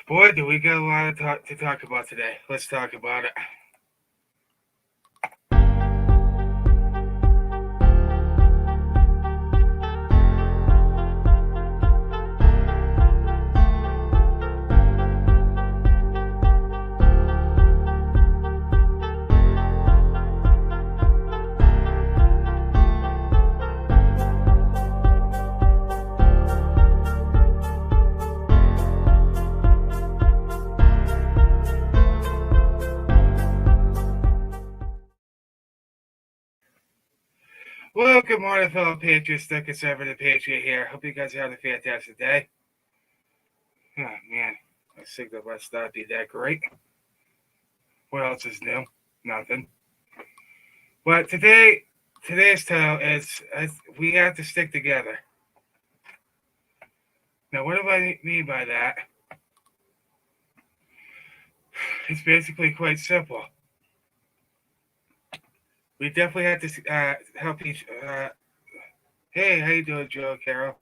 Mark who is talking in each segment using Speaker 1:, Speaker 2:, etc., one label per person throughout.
Speaker 1: Boy, do we got a lot to talk about today. Let's talk about it. Well, good morning, fellow patriots. The conservative patriot here. Hope you guys are having a fantastic day. Oh, man, my signal must not be that great. What else is new? Nothing. But today's tale is we have to stick together. Now, what do I mean by that? It's basically quite simple. We definitely have to help each. Hey, how you doing, Joe, Carol?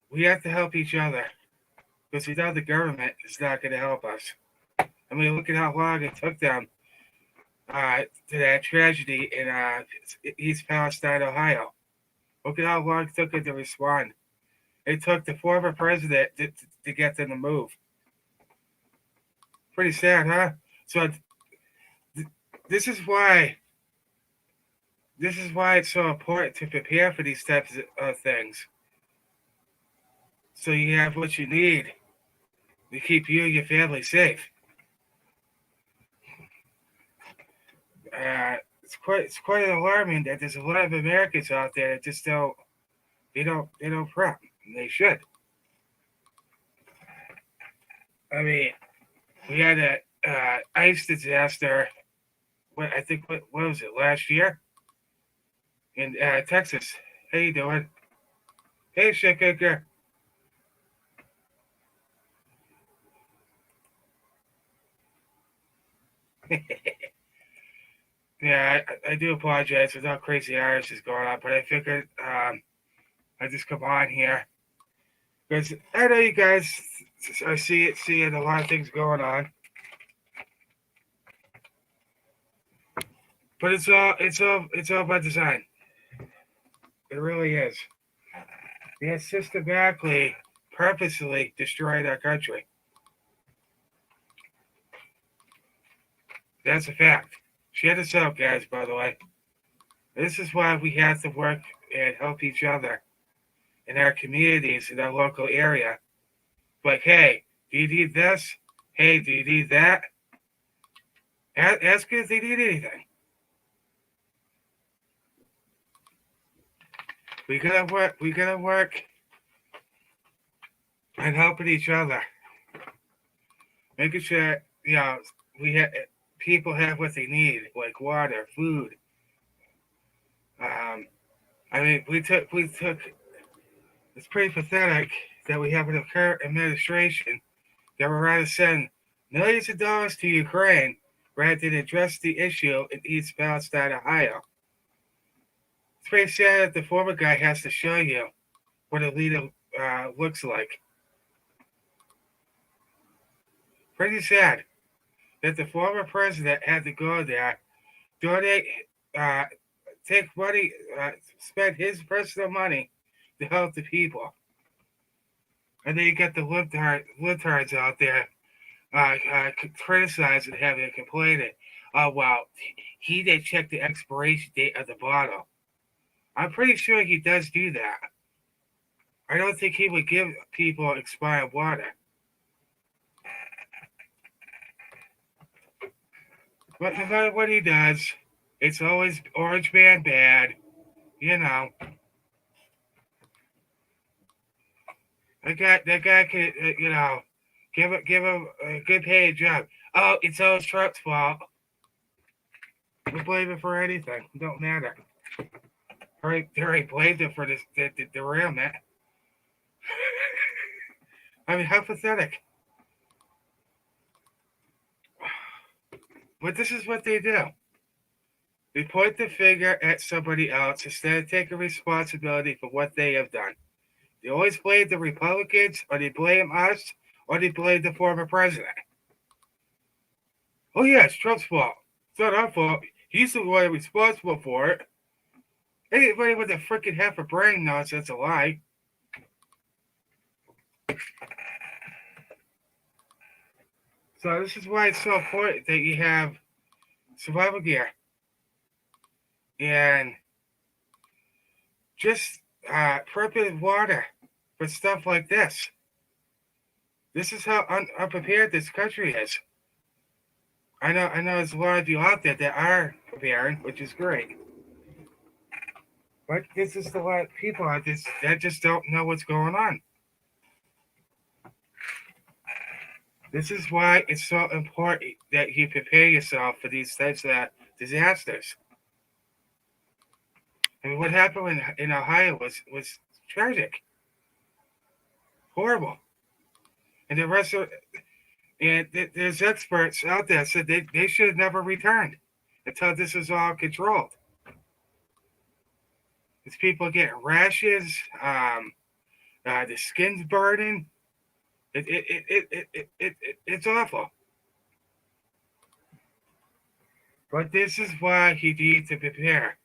Speaker 1: We have to help each other because without the government, it's not going to help us. I mean, look at how long it took them to that tragedy in East Palestine, Ohio. Look at how long it took them to respond. It took the former president to get them to move. Pretty sad, huh? So this is why it's so important to prepare for these types of things. So you have what you need to keep you and your family safe. It's quite alarming that there's a lot of Americans out there that just don't prep. And they should. I mean, we had a ice disaster. What was it last year in Texas? How you doing? Hey, Shitcooker. Yeah, I do apologize for how crazy Irish is going on, but I figured I just come on here because I know you guys are seeing a lot of things going on, but it's all by design. It really is. They have systematically, purposely destroyed our country. That's a fact. Share this out, guys. By the way, this is why we have to work and help each other in our communities, in our local area. Like, hey, do you need this? Hey, do you need that? Ask if they need anything. We gotta work and helping each other. Making sure, people have what they need, like water, food. I mean, we took. It's pretty pathetic that we have a current administration that would rather send millions of dollars to Ukraine rather than address the issue in East Palestine, Ohio. It's pretty sad that the former guy has to show you what a leader looks like. Pretty sad that the former president had to go there, donate, take money, spend his personal money to help the people. And then you got the libtards out there criticizing, having a complaining. Oh, well, he didn't check the expiration date of the bottle. I'm pretty sure he does do that. I don't think he would give people expired water. But no matter what he does, it's always orange man bad, you know. That guy could, give him a good paid job. Oh, it's always Trump's fault. We blame him for anything. It don't matter. They already blamed him for the derailment. I mean, how pathetic. But this is what they do. They point the finger at somebody else instead of taking responsibility for what they have done. They always blame the Republicans, or they blame us, or they blame the former president. Oh yeah, it's Trump's fault. It's not our fault. He's the one responsible for it. Anybody with a freaking half a brain knows that's a lie. So this is why it's so important that you have survival gear and just prepping water for stuff like this. This is how unprepared this country is. I know there's a lot of you out there that are preparing, which is great. But this is a lot of people that just don't know what's going on. This is why it's so important that you prepare yourself for these types of disasters. I mean, what happened in Ohio was tragic, horrible, and the rest of and there's experts out there said they should have never returned until this is all controlled. These people getting rashes, the skin's burning. It's awful. But this is why you need to prepare.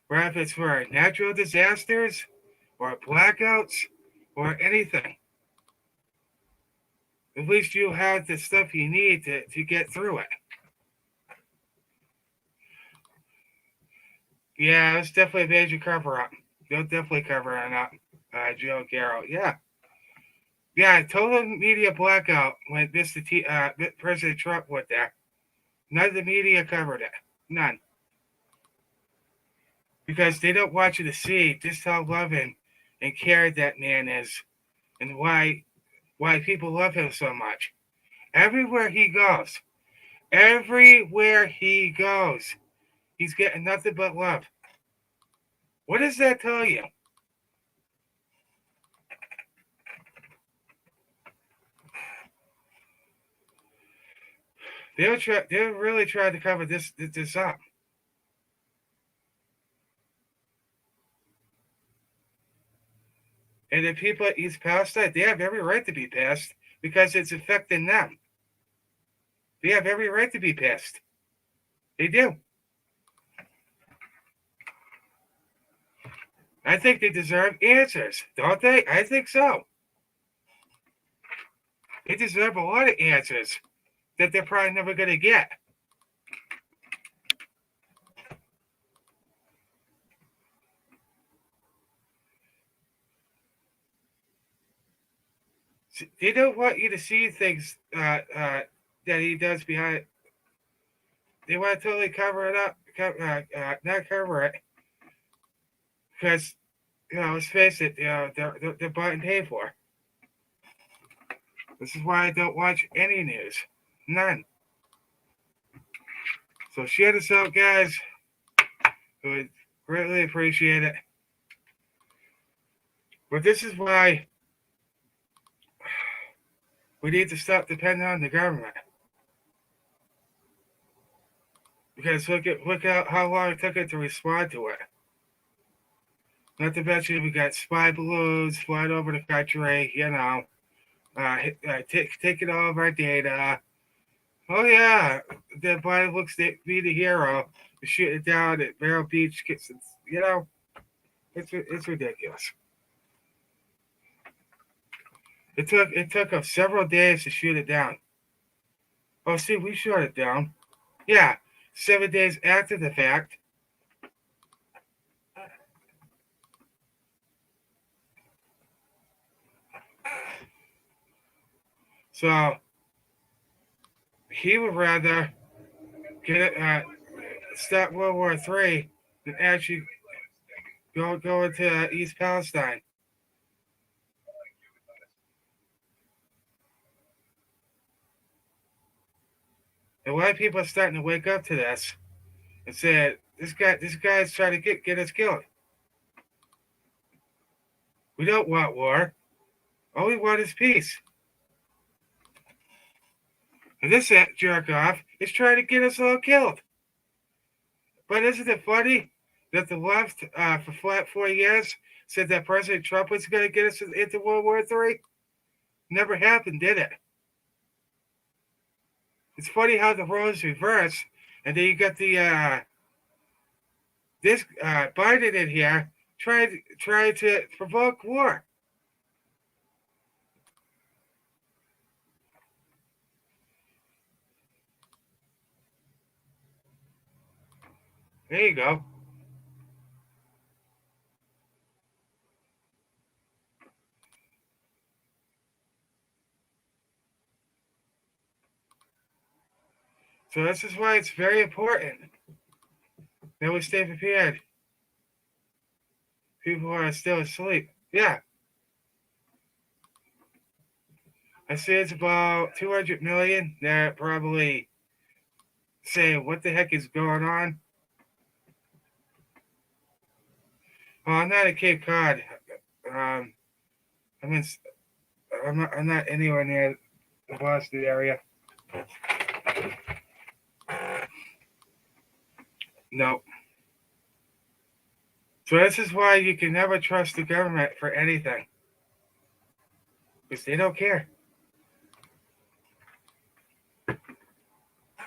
Speaker 1: Whether it's for natural disasters or blackouts or anything. At least you have the stuff you need to get through it. Yeah, it's definitely a major cover up. They'll definitely cover it up, Joe Garrow. Yeah. Yeah, total media blackout when President Trump went there. None of the media covered it. None. Because they don't want you to see just how loving and cared that man is and why people love him so much. Everywhere he goes, he's getting nothing but love. What does that tell you? They'll really try to cover this up. And the people at East Palestine, they have every right to be pissed because it's affecting them. They have every right to be pissed. They do. I think they deserve answers, don't they? I think so. They deserve a lot of answers that they're probably never going to get. They don't want you to see things that he does behind. They want to totally cover it up, not cover it, because let's face it, they're bought and paid for. This is why I don't watch any news, none. So share this out, guys. I would greatly appreciate it. But this is why we need to stop depending on the government. Because look at how long it took it to respond to it. Not to mention we got spy balloons flying over the country, taking all of our data. Oh yeah, the Biden looks to be the hero to shoot it down at Vero Beach. It's ridiculous. It took us several days to shoot it down. Oh, see, we shot it down. Yeah, 7 days after the fact. So he would rather stop World War III than actually go into East Palestine. And a lot of people are starting to wake up to this and say, this guy's trying to get us killed. We don't want war. All we want is peace. And this jerk off is trying to get us all killed. But isn't it funny that the left, for 4 years, said that President Trump was going to get us into World War III? Never happened, did it? It's funny how the roles reverse, and then you got this Biden in here trying to provoke war. There you go. So this is why it's very important that we stay prepared. People who are still asleep. Yeah, I say it's about 200 million. They're probably saying, "What the heck is going on?" Well, I'm not at Cape Cod. Um, I'm in. I'm not anywhere near the Boston area. No. So this is why you can never trust the government for anything, because they don't care.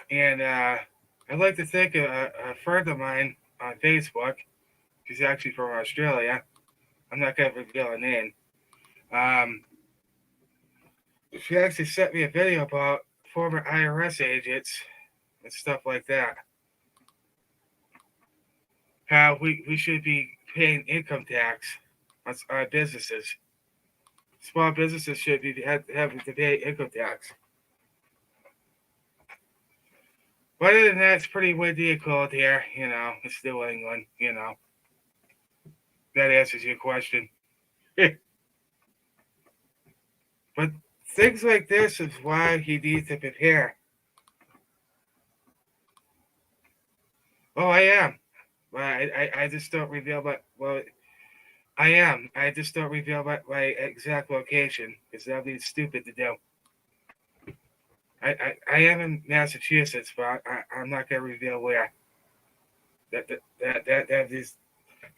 Speaker 1: And I'd like to thank a friend of mine on Facebook. She's actually from Australia. I'm not going to reveal her name. Um, she actually sent me a video about former IRS agents and stuff like that. How we should be paying income tax on our businesses. Small businesses should be having to pay income tax. But other than that, it's pretty windy and cold here. It's New England. That answers your question. But things like this is why he needs to prepare. Oh, I am. Well, I just don't reveal I am. I just don't reveal my exact location because that would be stupid to do. I am in Massachusetts, but I'm not going to reveal where. That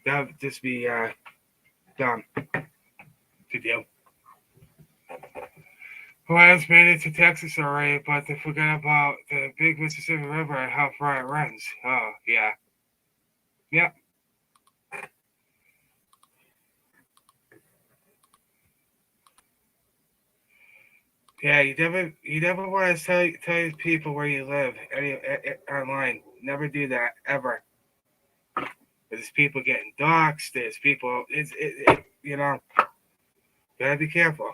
Speaker 1: would just be dumb to do. Well, I just made it to Texas already, but they forgot about the big Mississippi River and how far it runs. Oh, yeah. Yep. Yeah, you never want to tell people where you live online. Never do that ever. There's people getting doxxed. There's people. Gotta be careful.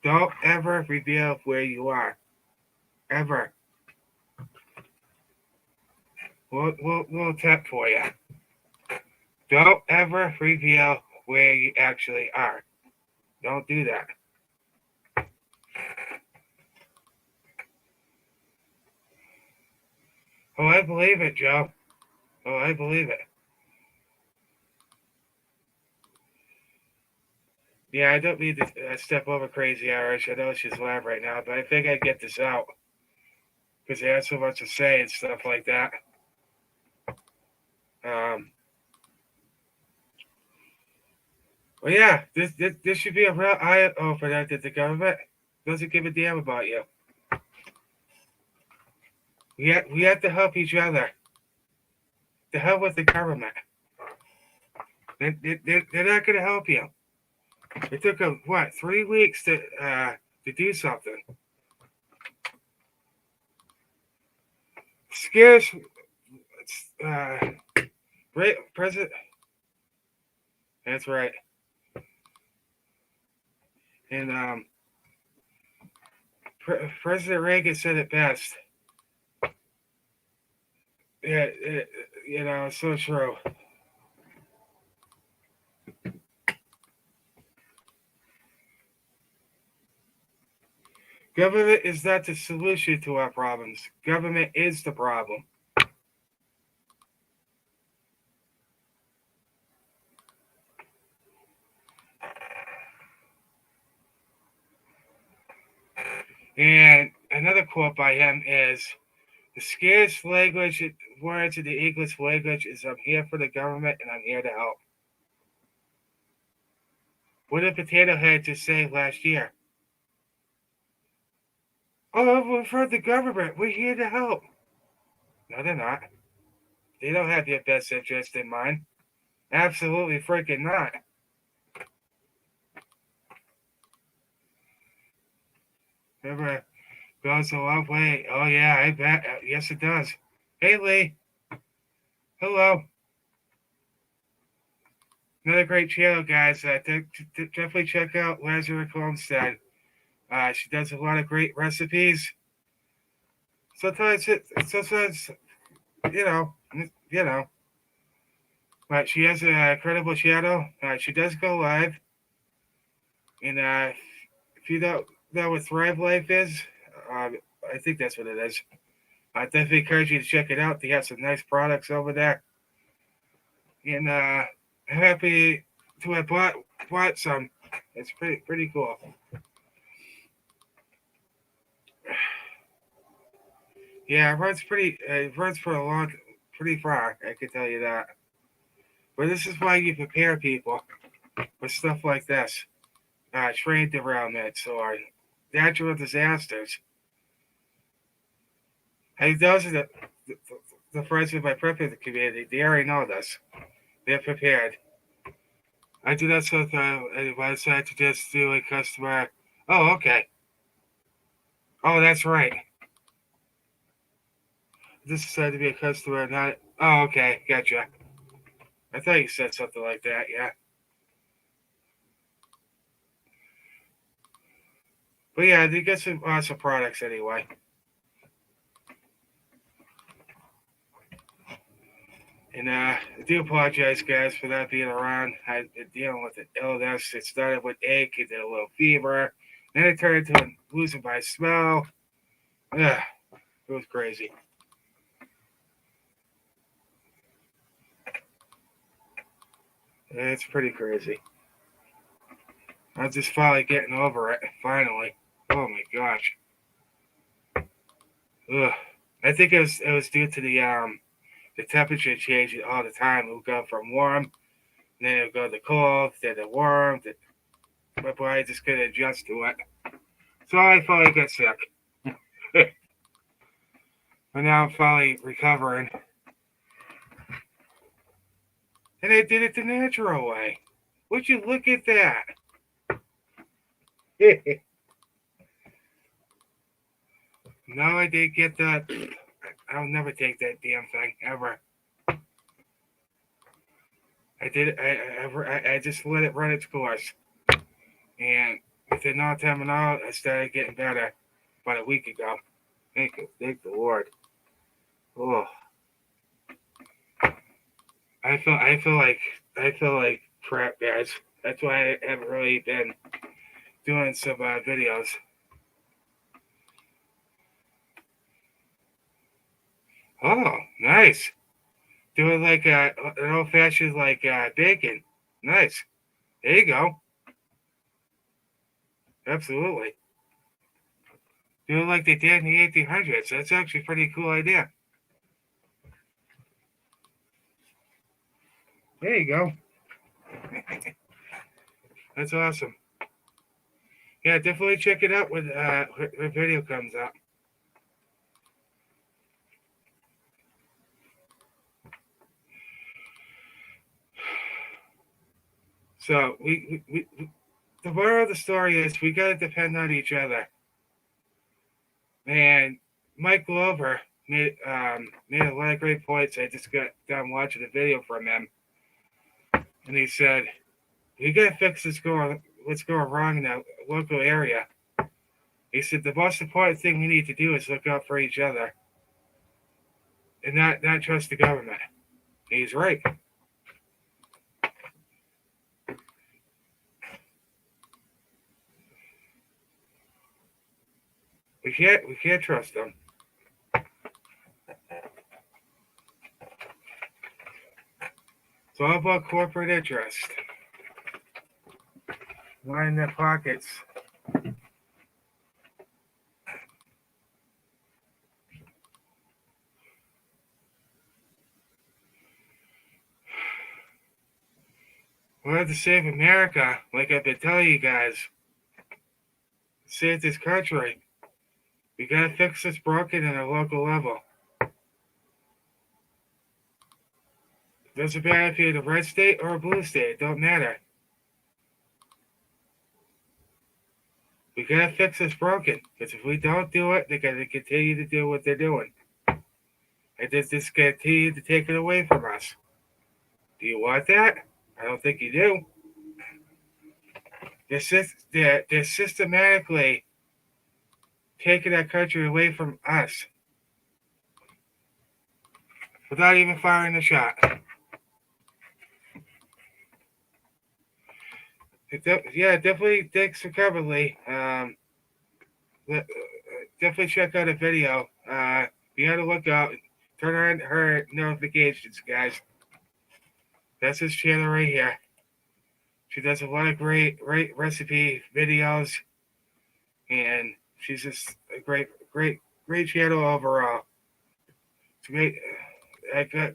Speaker 1: Don't ever reveal where you are, ever. We'll tip for you. Don't ever reveal where you actually are. Don't do that. Oh, I believe it, Joe. Oh, I believe it. Yeah, I don't need to step over Crazy Irish. I know she's live right now, but I think I'd get this out because they had so much to say and stuff like that. Um, well, yeah, this should be a real eye opener that the government doesn't give a damn about you. We have to help each other. The hell with the government. They're not going to help you. It took them, 3 weeks to do something. Scarce, President. That's right. And President Reagan said it best. Yeah, so true. Government is not the solution to our problems. Government is the problem. And another quote by him is, the scarce words in the English language is, I'm here for the government and I'm here to help. What did Potato Head just say last year? Oh, we've heard the government. We're here to help. No, they're not. They don't have your best interest in mind. Absolutely freaking not. Remember, goes a long way. Oh, yeah, I bet. Yes, it does. Hey, Lee. Hello. Another great channel, guys. Definitely check out Lazarus Homestead. She does a lot of great recipes. Sometimes, you know, you know. But she has an incredible channel. She does go live. And if you don't know what Thrive Life is, I think that's what it is. I definitely encourage you to check it out. They have some nice products over there. And I'm happy to have bought some. It's pretty cool. Yeah, it runs for a long, pretty far. I can tell you that. But this is why you prepare people for stuff like this, train derailments or natural disasters. And those are the, the friends of my prepping community. They already know this. They're prepared. I do that so that I decide to just do a customer. Oh, okay. Oh, that's right. This decided to be a customer, not. Oh, okay. Gotcha. I thought you said something like that. Yeah. But yeah, they get some awesome products anyway. And I do apologize, guys, for not being around. I've been dealing with an illness. It started with ache, and then a little fever. Then it turned into losing my smell. Yeah, it was crazy. It's pretty crazy. I'm just finally getting over it. Finally. Oh my gosh. Ugh. I think it was due to the temperature changing all the time. It would go from warm, then it would go to cold, then the warm. My body just couldn't adjust to it. So I finally got sick. But now I'm finally recovering. And I did it the natural way. Would you look at that? No, I didn't get that. I'll never take that damn thing ever. I did it. I just let it run its course, and within no time at all, I started getting better. About a week ago. Thank the Lord. Oh, I feel like crap, guys. That's why I haven't really been doing some videos. Oh, nice. Doing like an old fashioned like bacon. Nice. There you go. Absolutely. Doing like they did in the 1800s. That's actually a pretty cool idea. There you go. That's awesome. Yeah, definitely check it out when her video comes out. So the moral of the story is we gotta depend on each other. And Mike Glover made a lot of great points. I just got done watching a video from him, and he said we gotta fix what's going wrong in that local area. He said the most important thing we need to do is look out for each other and not trust the government. He's right. We can't trust them. It's all about corporate interest. Line their pockets. We have to save America, like I've been telling you guys. Save this country. We gotta fix what's broken at a local level. It doesn't matter if you're in a red state or a blue state. It don't matter. We gotta fix what's broken. Because if we don't do it, they're gonna continue to do what they're doing. And just continue to take it away from us. Do you want that? I don't think you do. They're systematically taking our country away from us without even firing a shot. Yeah, definitely thanks for coming, Lee. Definitely check out a video. Be on the lookout. Turn on her notifications, guys. That's his channel right here. She does a lot of great recipe videos, and she's just a great channel overall. It's great.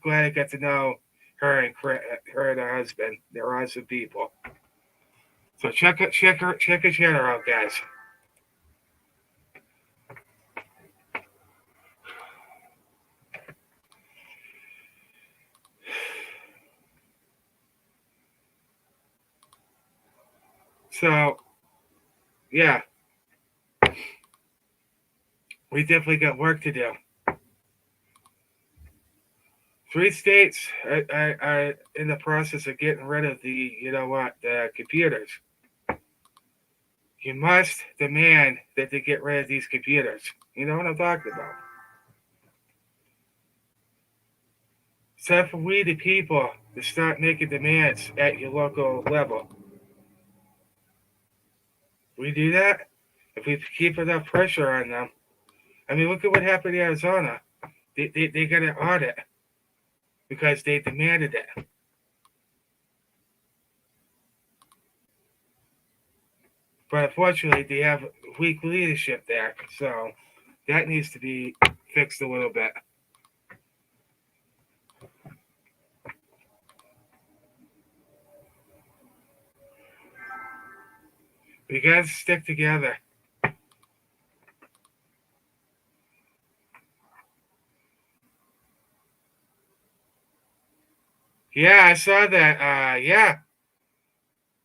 Speaker 1: Glad I got to know her and her husband. They're awesome people. So check her channel out, guys. So yeah, we definitely got work to do. 3 states are in the process of getting rid of the computers. You must demand that they get rid of these computers. You know what I'm talking about. It's time for we the people to start making demands at your local level. We do that if we keep enough pressure on them. I mean, look at what happened in Arizona. They got an audit because they demanded it. But unfortunately, they have weak leadership there. So that needs to be fixed a little bit. We got to stick together. Yeah, I saw that.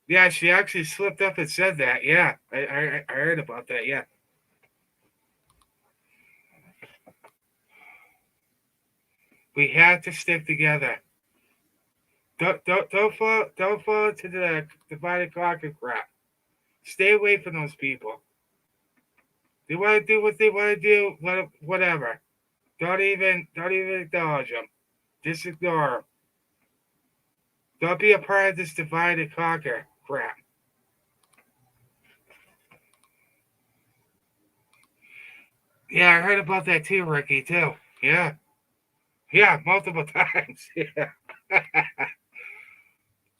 Speaker 1: Yeah, she actually slipped up and said that. Yeah, I heard about that. Yeah. We have to stick together. Don't fall into the divided conquer crap. Stay away from those people. They want to do what they want to do. Whatever. Don't even acknowledge them. Just ignore them. Don't be a part of this divide and conquer crap. Yeah, I heard about that too, Ricky. Too. Yeah, multiple times. Yeah.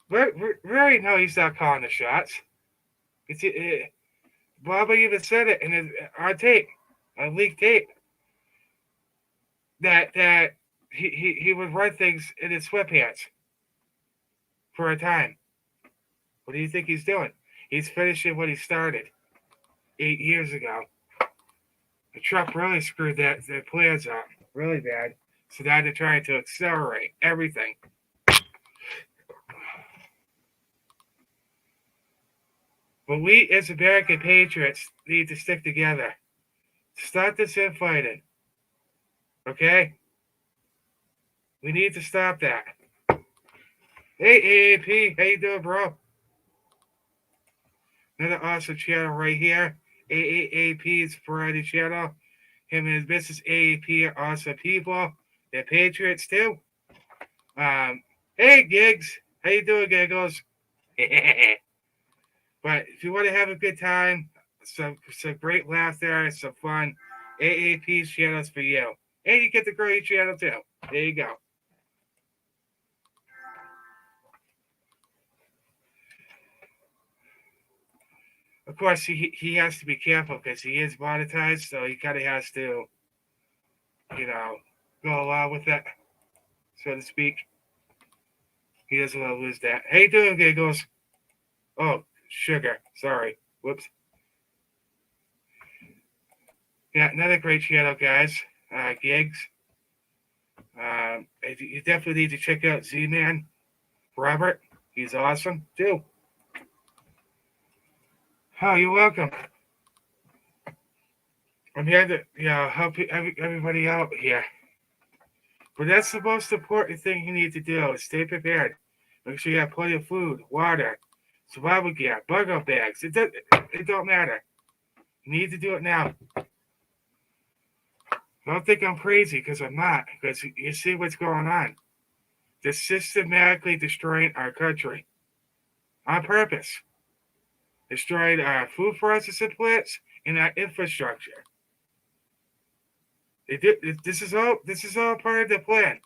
Speaker 1: We already know he's not calling the shots. Bobby even said it in on tape, on leaked tape, that he would run things in his sweatpants for a time. What do you think he's doing? He's finishing what he started 8 years ago. Trump really screwed their plans up really bad. So now they're trying to accelerate everything. But we as American patriots need to stick together. Stop this infighting. Okay? We need to stop that. Hey AAP, how you doing, bro? Another awesome channel right here. AAP's variety channel. Him and his business AAP are awesome people. They're patriots too. Hey Gigs, how you doing, Giggles? But if you want to have a good time, some great laughter, some fun, AAP's channel's for you. And you get the great channel too. There you go. Of course, he has to be careful because he is monetized, so he kind of has to, go along with that, so to speak. He doesn't want to lose that. How you doing, Giggles? Oh, sugar. Sorry. Whoops. Yeah, another great channel, guys. Gigs. You definitely need to check out Z-Man Robert. He's awesome too. Oh, you're welcome. I'm here to help everybody out here. But that's the most important thing you need to do is stay prepared. Make sure you have plenty of food, water, survival gear, bug-out bags. It don't matter. You need to do it now. Don't think I'm crazy because I'm not. Because you see what's going on. They're systematically destroying our country on purpose. Destroying our food processing plants and our infrastructure. They did. This is all part of the plan.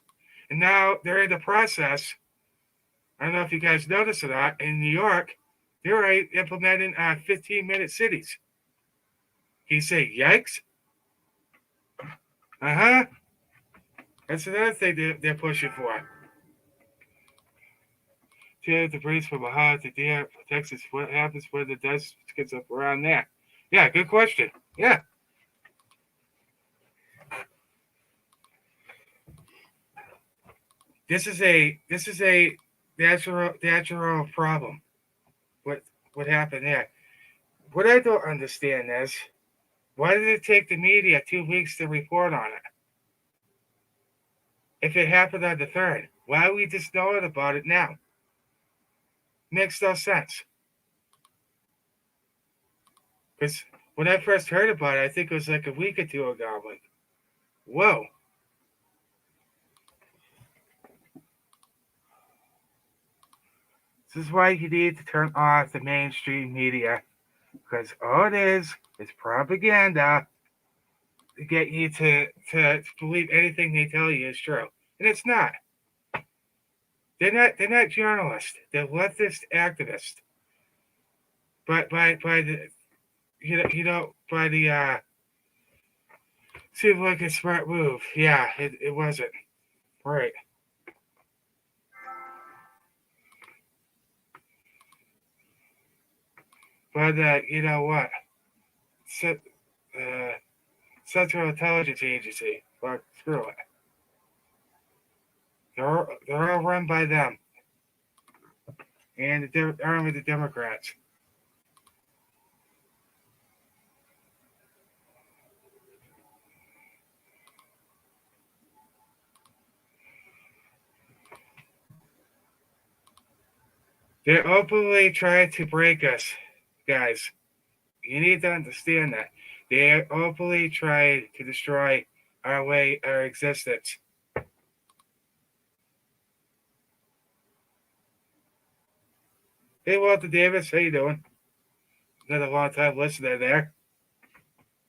Speaker 1: And now they're in the process. I don't know if you guys noticed or not. In New York, they're implementing 15-minute cities. Can you say yikes? Uh-huh. That's another thing they're pushing for. Debris from Ohio to Texas. What happens when the dust gets up around there? Yeah, good question. Yeah. This is a natural problem. What happened there? What I don't understand is why did it take the media 2 weeks to report on it? If it happened on the third, why are we just knowing about it now? Makes no sense. Because when I first heard about it, I think it was like a week or two ago. I'm like, whoa. This is why you need to turn off the mainstream media. Because all it is propaganda to get you to believe anything they tell you is true. And it's not. They're not journalists. They're leftist activists. But by the by the seemed like a smart move. Yeah, it wasn't. Right. But you know what? Uh, Central Intelligence Agency. But screw it. They're all run by them and the army of the Democrats. They openly try to break us, guys. You need to understand that. They openly try to destroy our existence. Hey, Walter Davis, how you doing? Another long time listener there.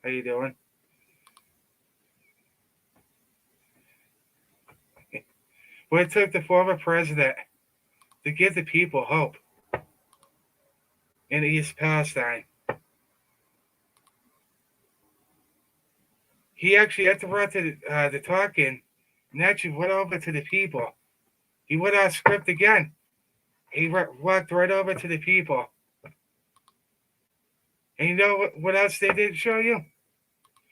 Speaker 1: How you doing? What it took the former president to give the people hope in East Palestine. He actually interrupted the talking and actually went over to the people. He went off script again. He walked right over to the people. And you know what else they didn't show you?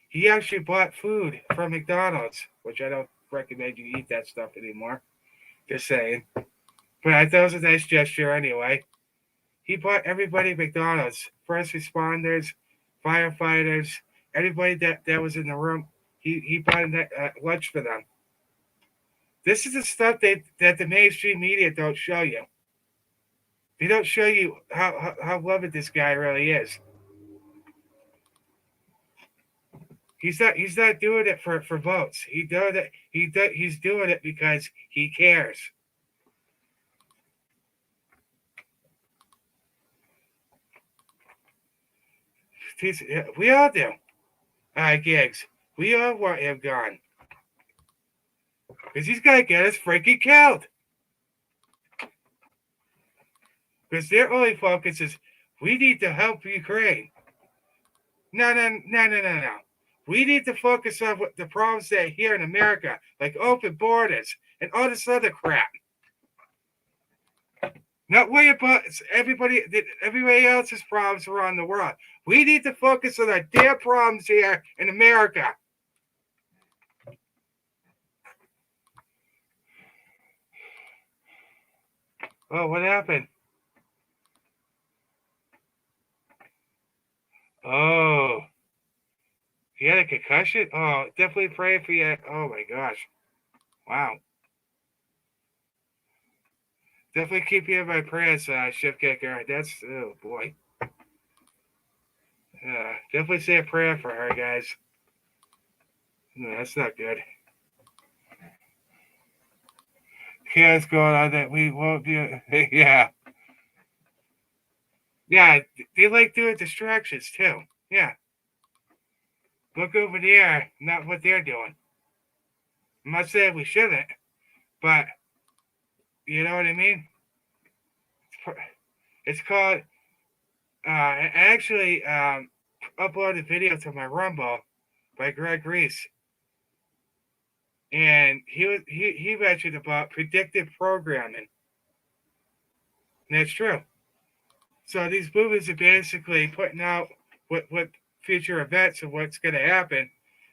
Speaker 1: He actually bought food from McDonald's, which I don't recommend you eat that stuff anymore. Just saying. But I thought it was a nice gesture anyway. He bought everybody McDonald's, first responders, firefighters, everybody that was in the room. He bought lunch for them. This is the stuff that the mainstream media don't show you. They don't show you how loving this guy really is. He's not doing it for votes. He's doing it because he cares. We all do. Gigs. We all want him gone. Because he's got to get us freaking killed. Because their only focus is we need to help Ukraine. No. We need to focus on what the problems that are here in America, like open borders and all this other crap. Not worry about everybody else's problems around the world. We need to focus on our damn problems here in America. Oh, what happened? Oh, you had a concussion? Oh, definitely pray for you. Oh my gosh. Wow. Definitely keep you in my prayers, Shift Kicker. That's, oh boy. Definitely say a prayer for her, guys. No, that's not good. Yeah, it's going on that we won't be. Yeah. Yeah, they like doing distractions too. Yeah. Look over there, not what they're doing. I'm not saying we shouldn't, but you know what I mean? It's called, I actually uploaded a video to my Rumble by Greg Reese, and he mentioned about predictive programming. And that's true. So these movies are basically putting out what future events and what's going to happen.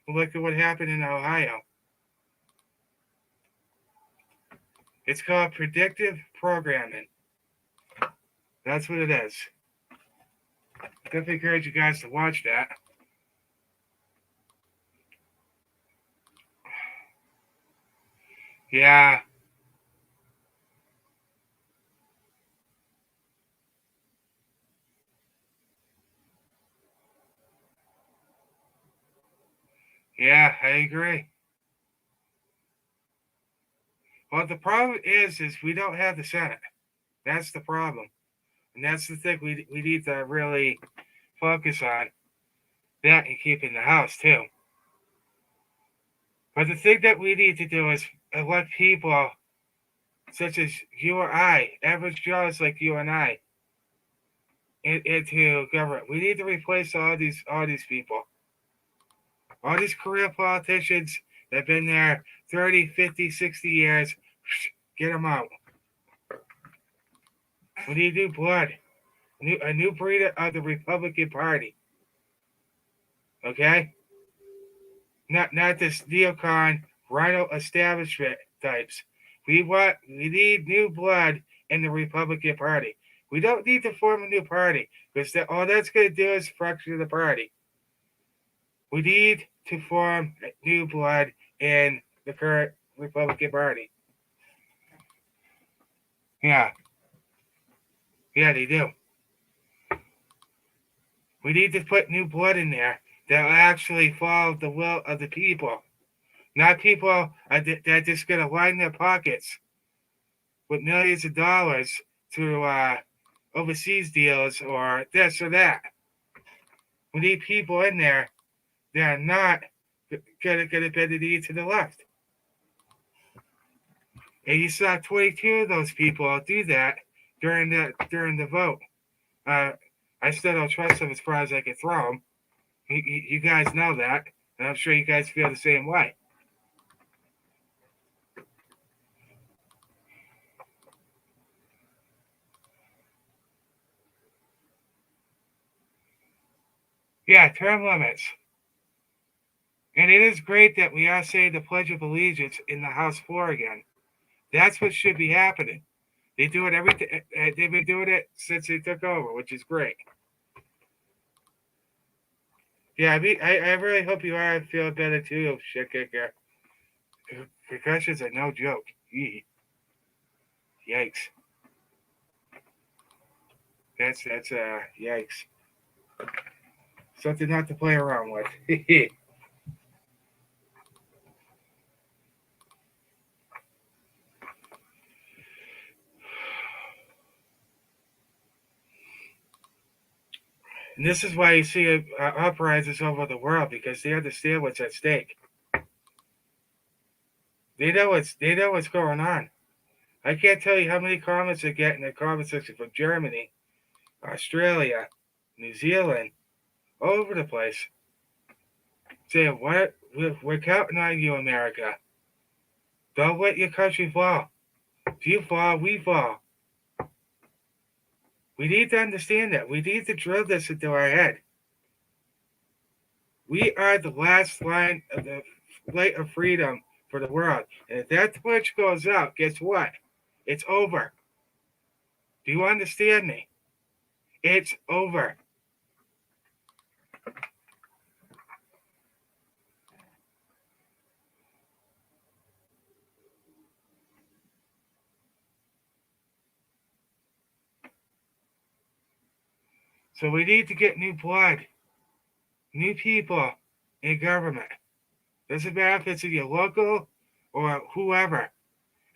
Speaker 1: And look at what happened in Ohio. It's called predictive programming. That's what it is. Definitely encourage you guys to watch that. Yeah, yeah, I agree. Well, the problem is we don't have the Senate. That's the problem, and that's the thing we need to really focus on that and keeping the House too. But the thing that we need to do is elect people such as you or I, average Joes like you and I, into government. We need to replace all these people, all these career politicians that have been there 30, 50, 60 years. Get them out. We need new blood, a new breed of the Republican Party. Okay, not this neocon rhino establishment types. We need new blood in the Republican Party. We don't need to form a new party because all that's going to do is fracture the party. We need to form new blood in the current Republican Party. Yeah, yeah, they do. We need to put new blood in there that will actually follow the will of the people, not people that are just going to line their pockets with millions of dollars through overseas deals or this or that. We need people in there that are not going to bend the knee to the left. And you saw 22 of those people do that during the vote. Uh, I still don't trust them as far as I can throw them. You guys know that, and I'm sure you guys feel the same way. Yeah, term limits. And it is great that we are saying the Pledge of Allegiance in the House floor again. That's what should be happening. They do it every. They've been doing it since they took over, which is great. Yeah, I really hope you are feeling better too, shit kicker. Concussions are no joke. Yikes. That's yikes. Something not to play around with. And this is why you see uprisings over the world because they understand what's at stake. They know what's going on. I can't tell you how many comments I get in the comment section from Germany, Australia, New Zealand, all over the place, saying, "What? We're counting on you, America. Don't let your country fall. If you fall, we fall." We need to understand that. We need to drill this into our head. We are the last line of the flight of freedom for the world. And if that torch goes out, guess what? It's over. Do you understand me? It's over. So we need to get new blood, new people in government. Doesn't matter if it's in your local or whoever.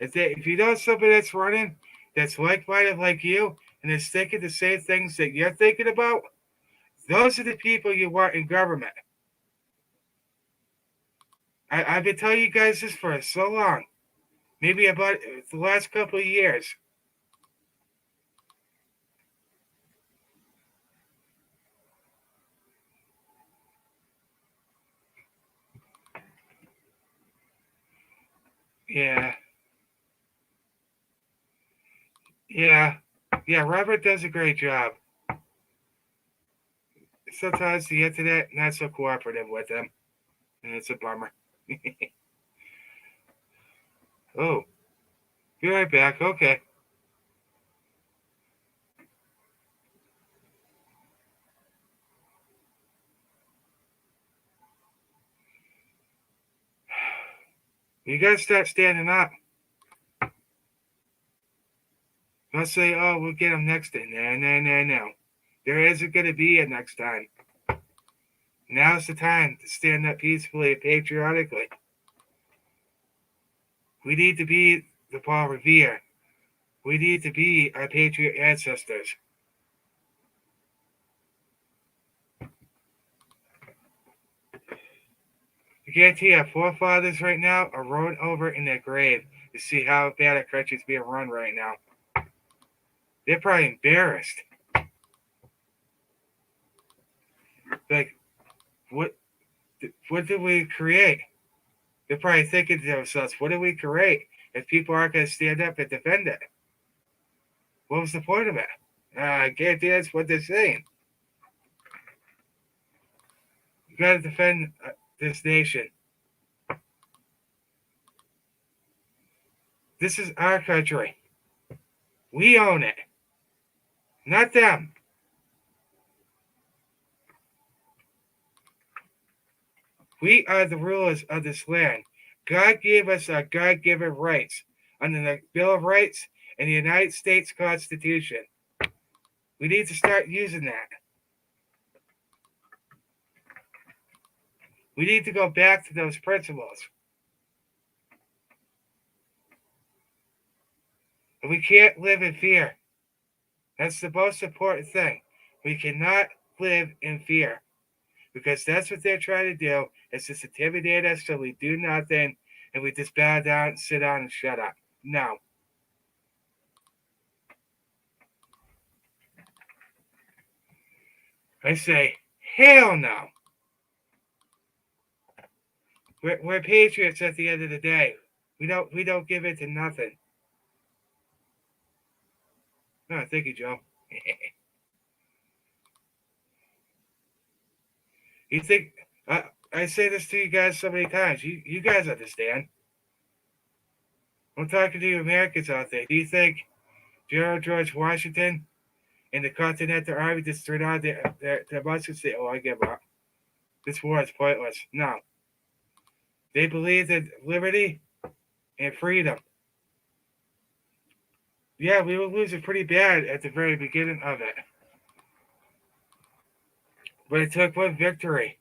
Speaker 1: If you know somebody that's running that's like-minded like you and is thinking the same things that you're thinking about, those are the people you want in government. I've been telling you guys this for so long, maybe about the last couple of years. Yeah, yeah, yeah. Robert does a great job. Sometimes the internet not so cooperative with him, and it's a bummer. Oh, be right back. Okay. You gotta start standing up. Don't say, "Oh, we'll get him next time." No, no, no, no. There isn't gonna be a next time. Now's the time to stand up peacefully and patriotically. We need to be the Paul Revere. We need to be our patriot ancestors. I guarantee our forefathers right now are rolling over in their grave to see how bad our country's being run right now. They're probably embarrassed. Like, what? What did we create? They're probably thinking to themselves, "What did we create? If people aren't going to stand up and defend it, what was the point of it?" I guarantee that's what they're saying. You got to defend this nation. This is our country. We own it, not them. We are the rulers of this land. God gave us our God given rights under the Bill of Rights and the United States Constitution. We need to start using that. We need to go back to those principles. And we can't live in fear. That's the most important thing. We cannot live in fear because that's what they're trying to do. Is just intimidate us so we do nothing and we just bow down, sit down, and shut up. No. I say, hell no. We're patriots at the end of the day. We don't give in to nothing. No, thank you, Joe. You think I say this to you guys so many times. You guys understand. I'm talking to you Americans out there. Do you think General George Washington and the Continental Army just threw down their muskets and say, "Oh, I give up. This war is pointless"? No. They believed in liberty and freedom. Yeah, we were losing pretty bad at the very beginning of it. But it took one victory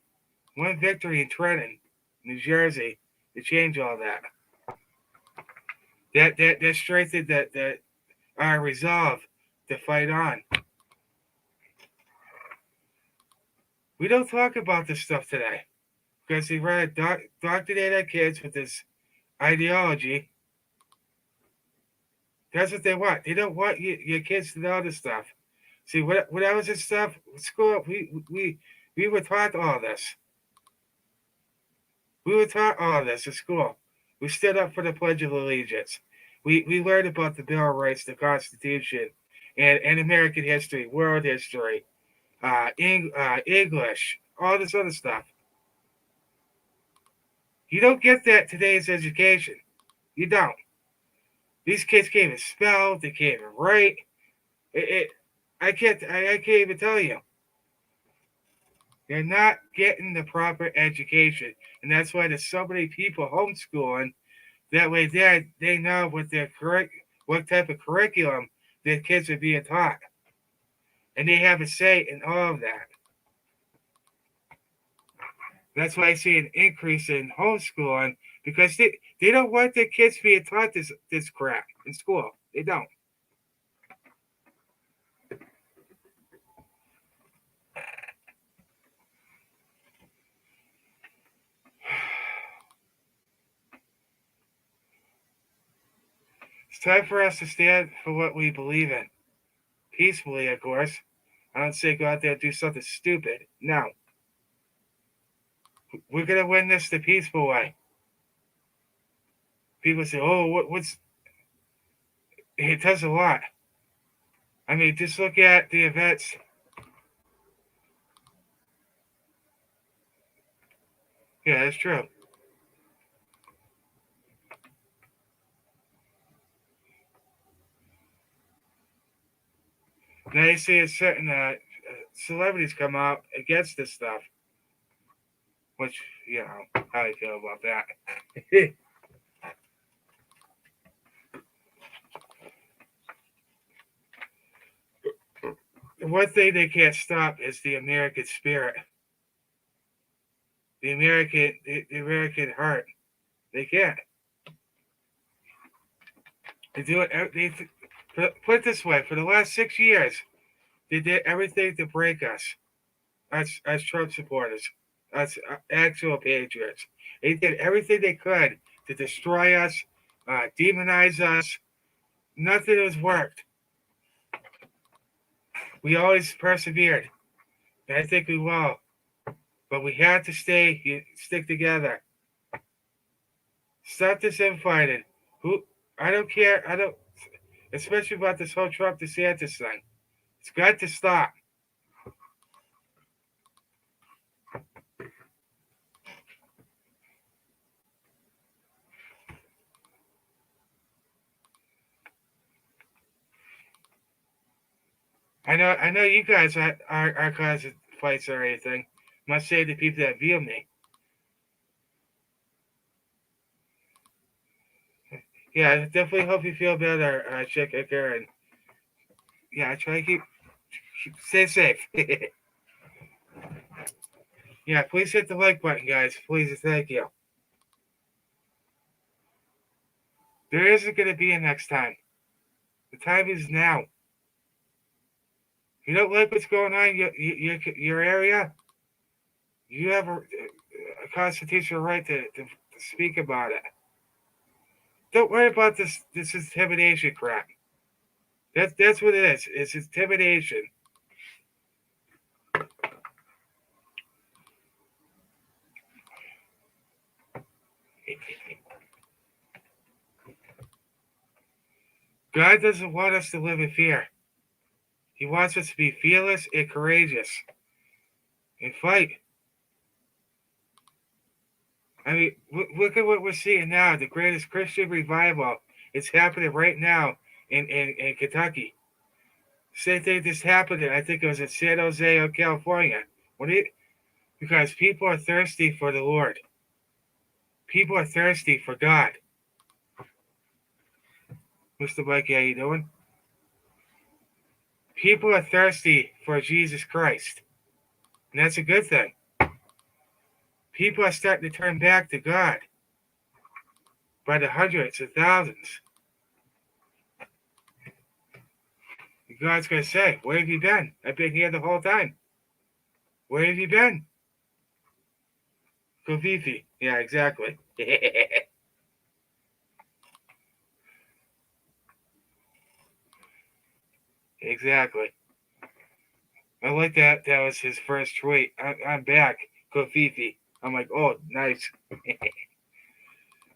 Speaker 1: in Trenton, New Jersey, to change all that. That strengthened that our resolve to fight on. We don't talk about this stuff today because they rather indoctrinate our kids with this ideology. That's what they want. They don't want your kids to know this stuff. See, when I was in school, we were taught all this. We were taught all this at school. We stood up for the Pledge of Allegiance. We learned about the Bill of Rights, the Constitution, and American history, world history, English, all this other stuff. You don't get that today's education. You don't. These kids can't even spell. They can't even write. It I can't even tell you. They're not getting the proper education, and that's why there's so many people homeschooling. That way, they know what type of curriculum their kids are being taught, and they have a say in all of that. That's why I see an increase in homeschooling because they don't want their kids being taught this crap in school. They don't. It's time for us to stand for what we believe in. Peacefully, of course. I don't say go out there and do something stupid. No. We're going to win this the peaceful way. People say, oh, what's. It does a lot. I mean, just look at the events. Yeah, that's true. Now you see certain celebrities come out against this stuff, which, you know, how I feel about that. One thing they can't stop is the American spirit, the American heart. They can't. They do it. Put it this way: for the last 6 years, they did everything to break us, as Trump supporters, as actual patriots. They did everything they could to destroy us, demonize us. Nothing has worked. We always persevered, and I think we will. But we have to stick together. Stop this infighting. Who? I don't care. I don't, especially about this whole Trump DeSantis thing. It's got to stop. I know you guys are causing fights or anything. Must say to people that view me. Yeah, I definitely hope you feel better, Chick Icker, and yeah, try to stay safe. Yeah, please hit the like button, guys. Please and thank you. There isn't going to be a next time. The time is now. You don't like what's going on in your area? You have a constitutional right to speak about it. Don't worry about this intimidation crap. That's what it is. It's intimidation. God doesn't want us to live in fear. He wants us to be fearless and courageous and fight. I mean, look at what we're seeing now. The greatest Christian revival is happening right now in Kentucky. Same thing just happened. I think it was in San Jose, California. Because people are thirsty for the Lord. People are thirsty for God. Mr. Mike, how you doing? People are thirsty for Jesus Christ. And that's a good thing. People are starting to turn back to God by the hundreds of thousands. God's going to say, where have you been? I've been here the whole time. Where have you been? Kofifi. Yeah, exactly. Exactly. I like that. That was his first tweet. I'm back. Kofifi. I'm like, oh, nice. I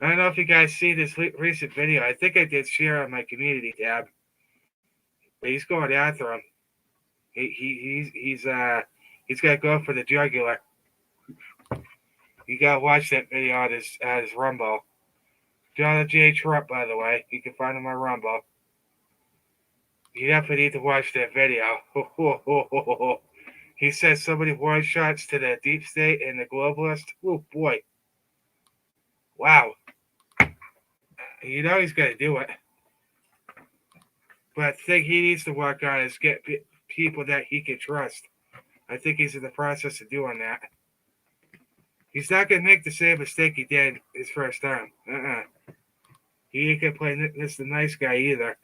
Speaker 1: don't know if you guys see this recent video. I think I did share on my community tab. but he's going after him. He's got to go for the jugular. You got to watch that video at his Rumble. Donald J. Trump, by the way. You can find him on Rumble. You definitely need to watch that video. He says so many wide shots to the deep state and the globalists. Oh, boy. Wow. You know he's going to do it. But the thing he needs to work on is get people that he can trust. I think he's in the process of doing that. He's not going to make the same mistake he did his first time. He ain't going to play Mr. Nice Guy either.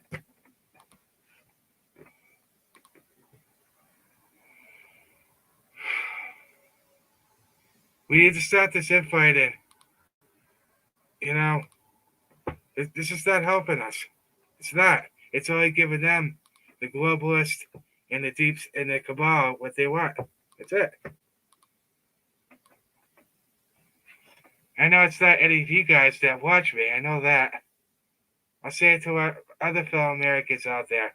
Speaker 1: We need to start this infighting. You know, this is not helping us. It's not. It's only giving them, the globalists and the deeps and the cabal, what they want. That's it. I know it's not any of you guys that watch me. I know that. I'll say it to our other fellow Americans out there.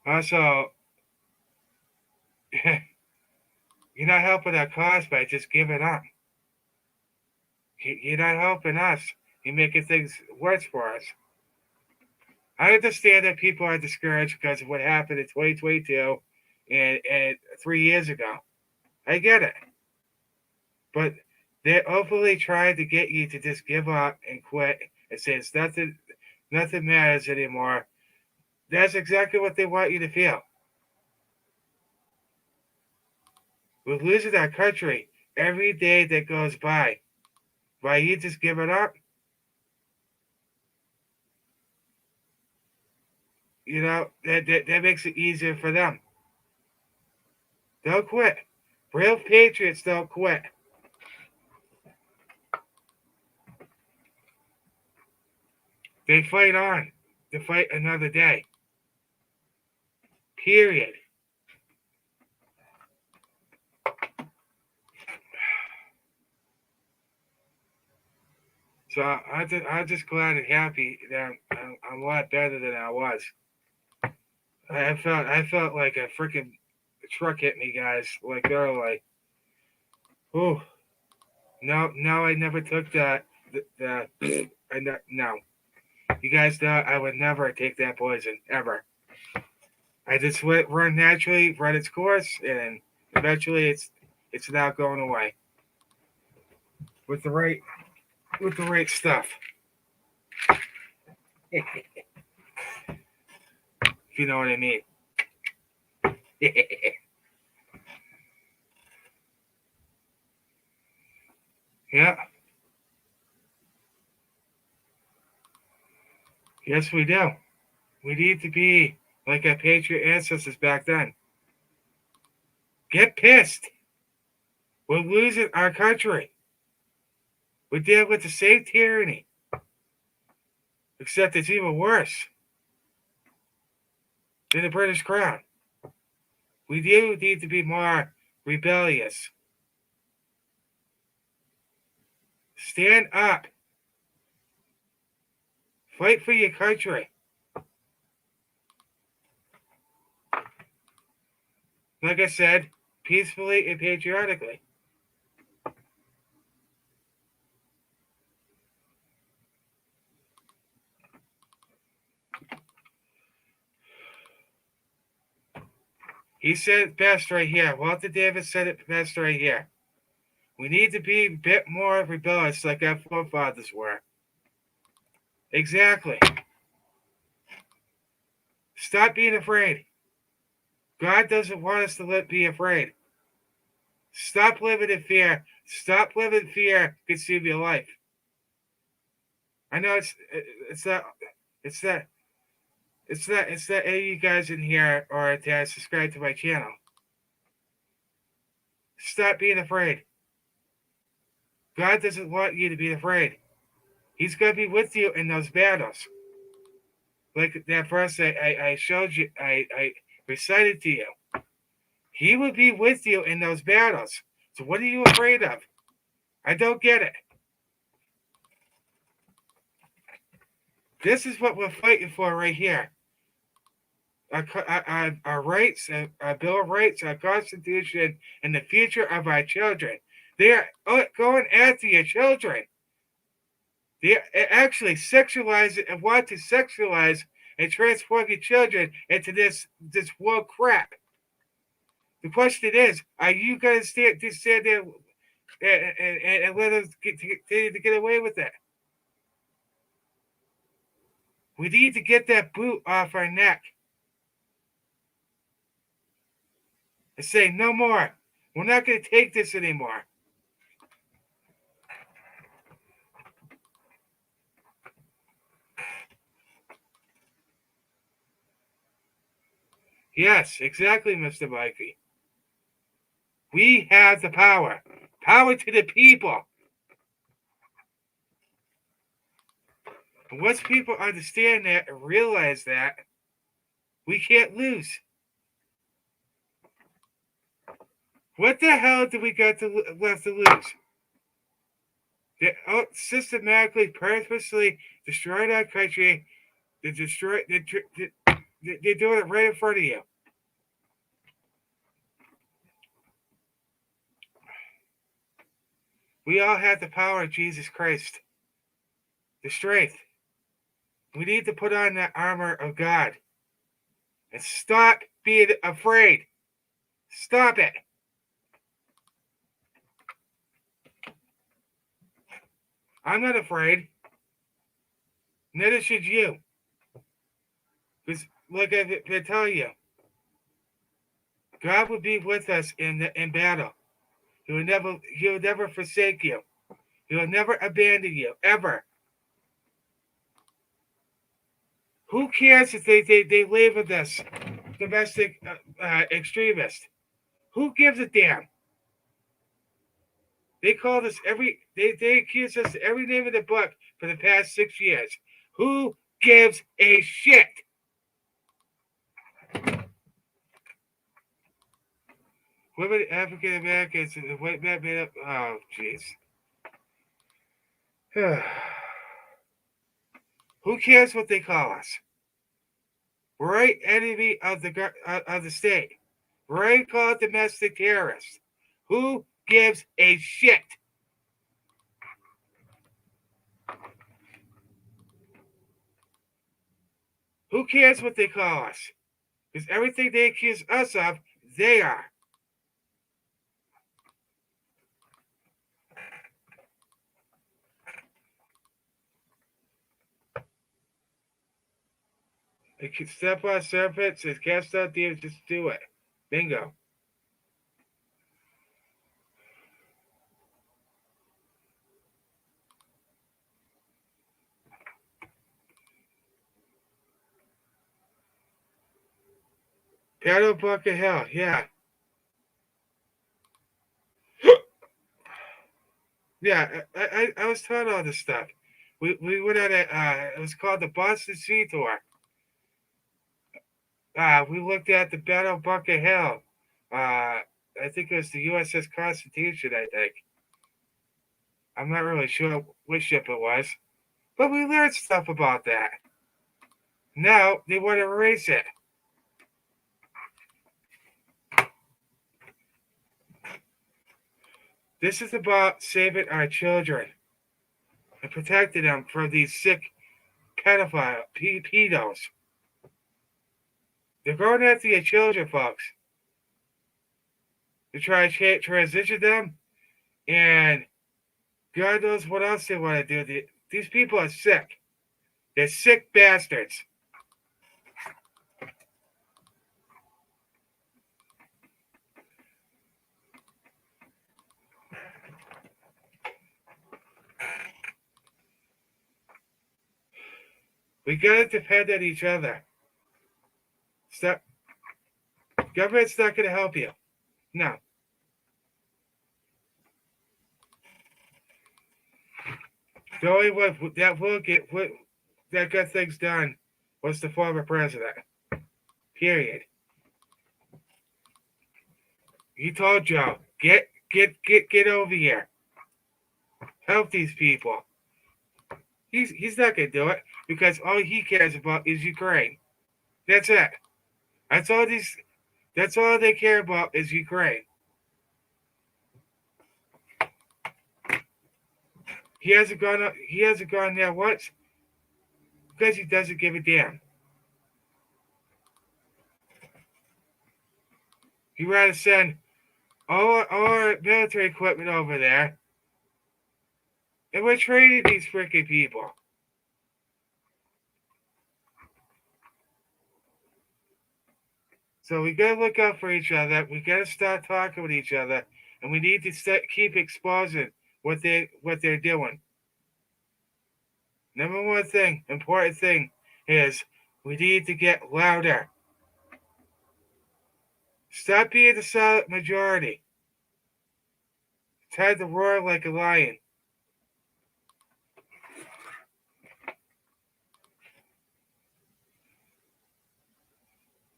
Speaker 1: Also, you're not helping our cause by just giving up. You're not helping us. You're making things worse for us. I understand that people are discouraged because of what happened in 2022 and 3 years ago. I get it. But they're overly trying to get you to just give up and quit and say it's nothing matters anymore. That's exactly what they want you to feel. We're losing our country every day that goes by. By you just giving up, that makes it easier for them. Don't quit. Real patriots don't quit. They fight on to fight another day. Period. So I'm just glad and happy that I'm a lot better than I was. I felt like a freaking truck hit me, guys. Like they're like, oh, no, I never took that. No. You guys know I would never take that poison ever. I just run naturally, run its course, and eventually it's now going away with the right stuff. If you know what I mean. Yeah. Yes, we do. We need to be like our patriot ancestors back then. Get pissed. We're losing our country. We're dealing with the same tyranny. Except it's even worse than the British Crown. We do need to be more rebellious. Stand up. Fight for your country. Like I said, peacefully and patriotically. He said it best right here. Walter Davis said it best right here. We need to be a bit more rebellious like our forefathers were. Exactly. Stop being afraid. God doesn't want us to be afraid. Stop living in fear. Stop living in fear. Consume your life. I know it's not any of you guys in here or to subscribe to my channel. Stop being afraid. God doesn't want you to be afraid. He's going to be with you in those battles. Like that verse I showed you, I recited to you. He will be with you in those battles. So what are you afraid of? I don't get it. This is what we're fighting for right here. Our rights, our Bill of Rights, our Constitution, and the future of our children. They are going after your children. They actually sexualize it and want to sexualize and transform your children into this world crap. The question is, are you going to stand there and let us get away with it? We need to get that boot off our neck and say, no more. We're not going to take this anymore. Yes, exactly, Mr. Mikey. We have the power. Power to the people. And once people understand that and realize that, we can't lose. What the hell do we got left to lose? They systematically, purposely destroyed our country. They're doing it right in front of you. We all have the power of Jesus Christ, the strength. We need to put on that armor of God and stop being afraid. Stop it. I'm not afraid. Neither should you. Because, like I've been telling you, God will be with us in battle. He will never forsake you. He will never abandon you, ever. Who cares if they label this domestic extremist? Who gives a damn? They called us they accused us of every name in the book for the past 6 years. Who gives a shit? Women, African Americans, and the white man made up. Oh, jeez. Who cares what they call us? We're right enemy of the state. We're right called domestic terrorists. Who gives a shit? Who cares what they call us? Because everything they accuse us of, they are. They can step on serpents and cast out demons. Just do it. Bingo. Paddle bucket hell. Yeah. Yeah. I was taught all this stuff. We went on it was called the Boston Sea Tour. We looked at the Battle of Bunker Hill. I think it was the USS Constitution, I think. I'm not really sure which ship it was. But we learned stuff about that. Now they want to erase it. This is about saving our children and protecting them from these sick pedophile pedos. They're going after your children, folks, to try to transition them, and God knows what else they want to do. These people are sick. They're sick bastards. We gotta depend on each other. Stop. Government's not gonna help you. No. The only one that will get that got things done was the former president. Period. He told Joe, get over here. Help these people. He's not gonna do it because all he cares about is Ukraine. That's it. That's all these. That's all they care about is Ukraine. He hasn't gone. He hasn't gone there once because he doesn't give a damn. He'd rather send all our military equipment over there, and we're training these freaking people. So we gotta look out for each other. We gotta start talking with each other, and we need to keep exposing what they're doing. Number one thing, important thing, is we need to get louder. Stop being the silent majority. It's time to roar like a lion.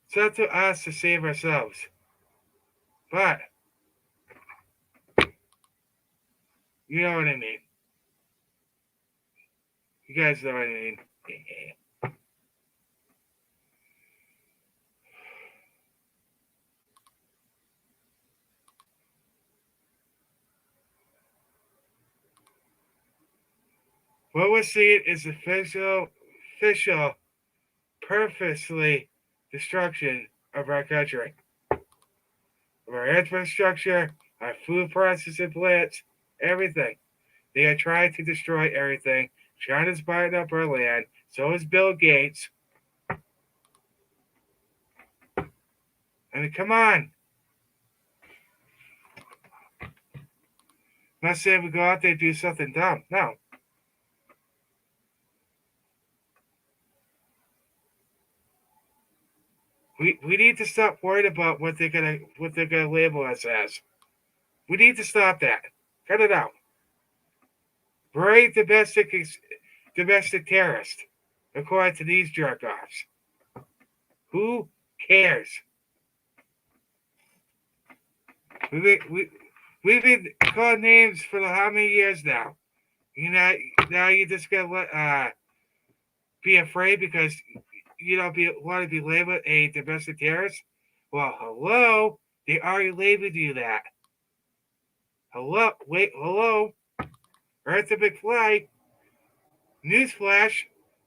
Speaker 1: It's up to us to save ourselves. But you know what I mean. You guys know what I mean. What we're seeing is official, purposely destruction of our country, of our infrastructure, our food processing plants, everything. They are trying to destroy everything. China's buying up our land. So is Bill Gates. I mean, come on. I'm not saying we go out there and do something dumb. No. We need to stop worrying about what they're gonna label us as. We need to stop that. Cut it out. We're domestic terrorist, according to these jerk offs. Who cares? We've been called names for how many years now? You know, now you just gonna be afraid because you don't want to be labeled a domestic terrorist. Well, hello, they already labeled you that. Hello, wait, hello, Earth the McFly. Newsflash,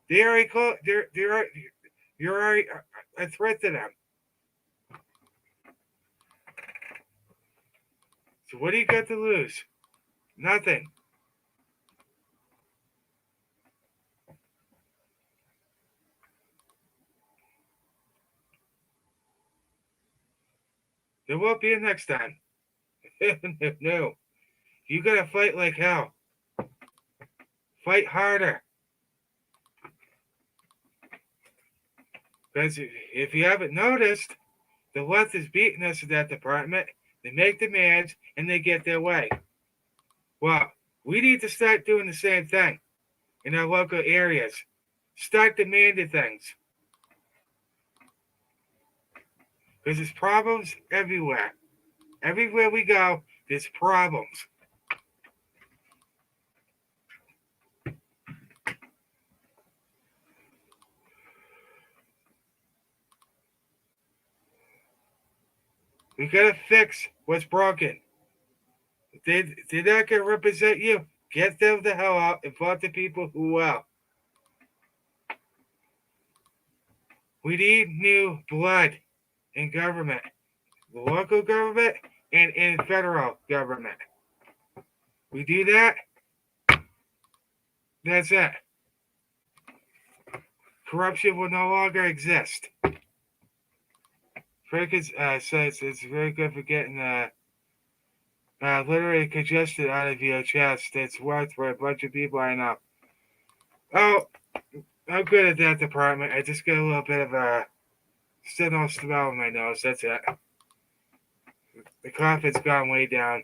Speaker 1: they already call you're already a threat to them. So what do you got to lose? Nothing. There won't be a next time. No. You gotta fight like hell. Fight harder. Because if you haven't noticed, the left is beating us in that department. They make demands and they get their way. Well, we need to start doing the same thing in our local areas. Start demanding things. Because there's problems everywhere. Everywhere we go, there's problems. We gotta fix what's broken. They're not gonna represent you. Get them the hell out and vote the people who will. We need new blood in government, the local government and in federal government. We do that, that's it. Corruption will no longer exist. Francis says it's very good for getting literally congested out of your chest. It's worked for a bunch of people I know. Oh, I'm good at that department. I just get a little bit of a still no smell in my nose. That's it. The coughing's gone way down.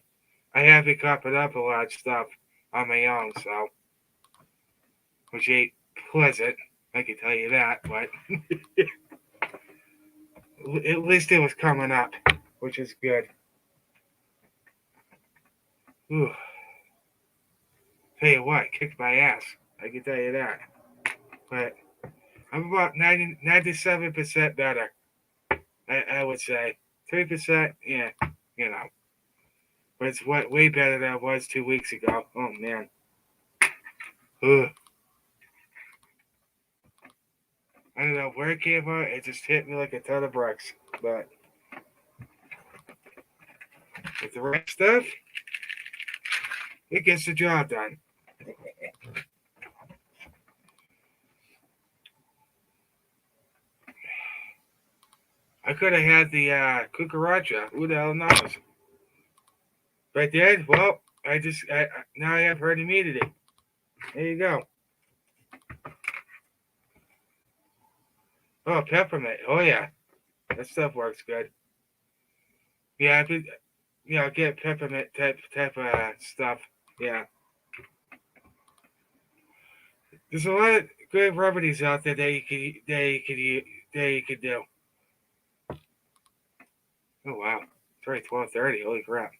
Speaker 1: I have been coughing up a lot of stuff on my own, so which ain't pleasant. I can tell you that, but at least it was coming up, which is good. Ooh. Tell you what, kicked my ass. I can tell you that. But I'm about 97% better, I would say. 3%, yeah, you know. But it's way better than it was 2 weeks ago. Oh, man. Ugh. I don't know where it came from. It just hit me like a ton of bricks. But with the right stuff, it gets the job done. I could have had the cucaracha. Who the hell knows? But I did. Well, now I have herd immunity. There you go. Oh, peppermint. Oh yeah, that stuff works good. Yeah, I could. Get peppermint type of stuff. Yeah, there's a lot of good remedies out there that you could do. Oh wow, it's already 12:30. Holy crap.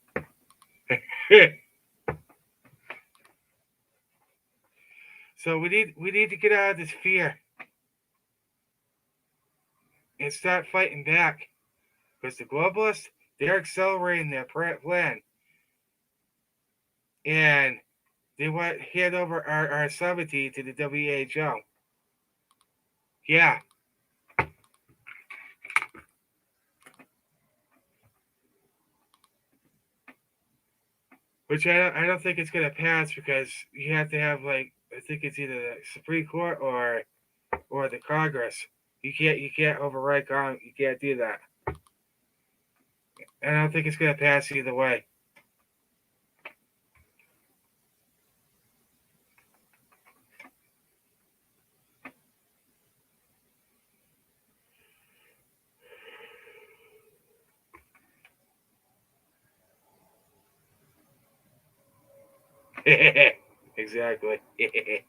Speaker 1: So we need to get out of this fear and start fighting back because the globalists, they're accelerating their plan and they want to hand over our sovereignty to the WHO. Yeah, which I don't think it's gonna pass because you have to have like I think it's either the Supreme Court or the Congress. You can't override Congress. You can't do that. I don't think it's gonna pass either way. Exactly. You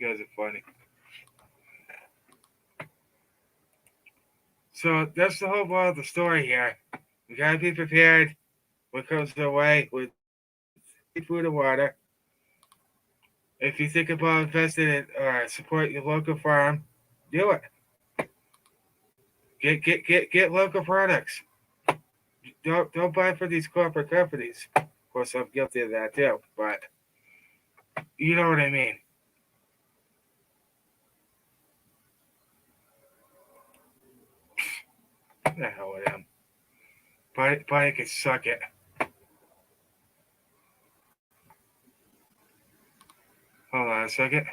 Speaker 1: guys are funny. So that's the whole moral of the story here. We gotta be prepared what comes our way with food and water. If you think about investing in or support your local farm, do it. Get local products. Don't buy from these corporate companies. Of course, I'm guilty of that too, but you know what I mean. What the hell with him? Body can suck it. Hold on a second.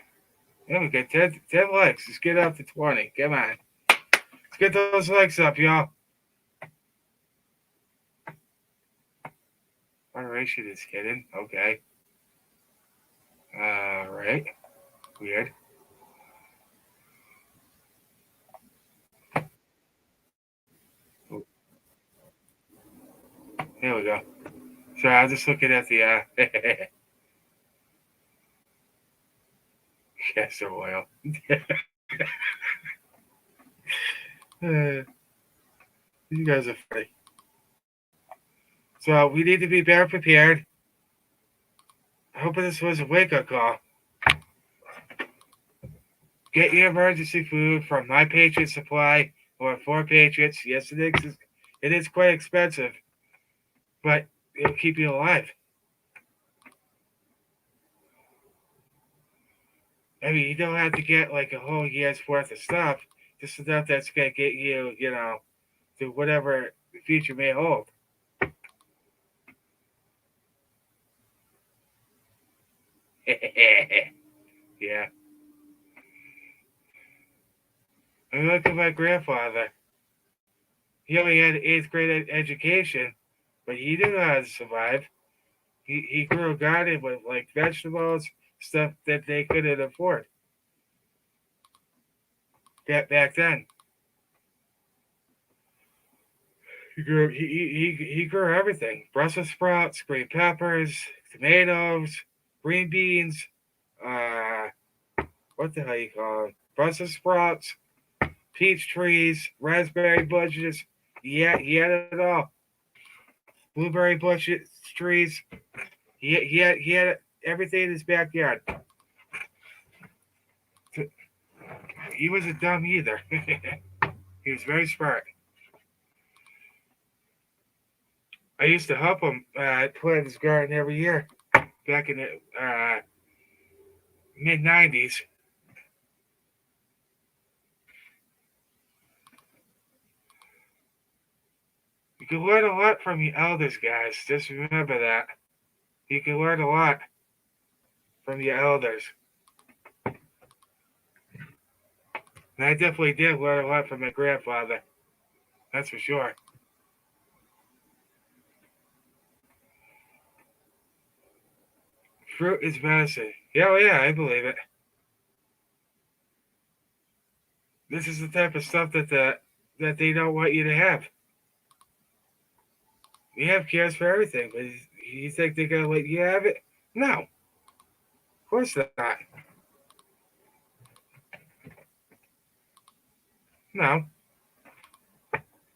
Speaker 1: Yeah, we got 10 likes. Let's get up to 20. Come on. Let's get those likes up, y'all. Moderation is hidden. Okay. Right. Weird. There we go. So I was just looking at the castor oil. You guys are funny. So we need to be better prepared. I hope this was a wake up call. Get your emergency food from My Patriot Supply or For Patriots. Yes, it is quite expensive, but it'll keep you alive. I mean, you don't have to get like a whole year's worth of stuff, just enough that's going to get you, to whatever the future may hold. Yeah. I mean, look at my grandfather. He only had eighth grade education, but he knew how to survive. He grew a garden with like vegetables, stuff that they couldn't afford that back then. He grew everything: Brussels sprouts, green peppers, tomatoes, green beans. Uh, what the hell you call it? Brussels sprouts, peach trees, raspberry bushes. Yeah, he had it all. Blueberry bushes, trees. He had it. everything in his backyard. He wasn't dumb either. He was very smart. I used to help him plant his garden every year back in the mid 90s. You can learn a lot from your elders, guys. Just remember that. You can learn a lot from your elders. And I definitely did learn a lot from my grandfather. That's for sure. Fruit is medicine. Yeah, oh yeah, I believe it. This is the type of stuff that they don't want you to have. You have cures for everything, but you think they're gonna let you have it? No, of course not. No,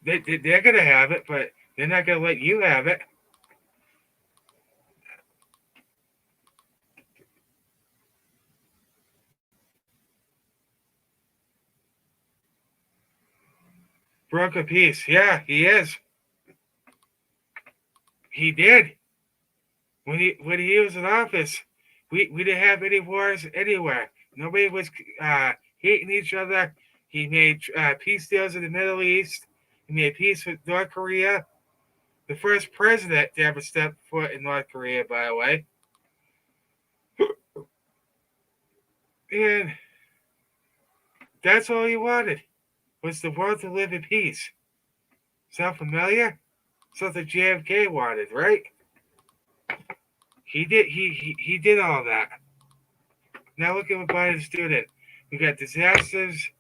Speaker 1: they're gonna have it, but they're not gonna let you have it. Broke a piece. Yeah, he is. He did. When he was in office, we didn't have any wars anywhere. Nobody was hating each other. He made peace deals in the Middle East. He made peace with North Korea. The first president to ever step foot in North Korea, by the way. And that's all he wanted was the world to live in peace. Sound familiar? Something JFK wanted, right? He did all that. Now look at what Biden's doing. We got disasters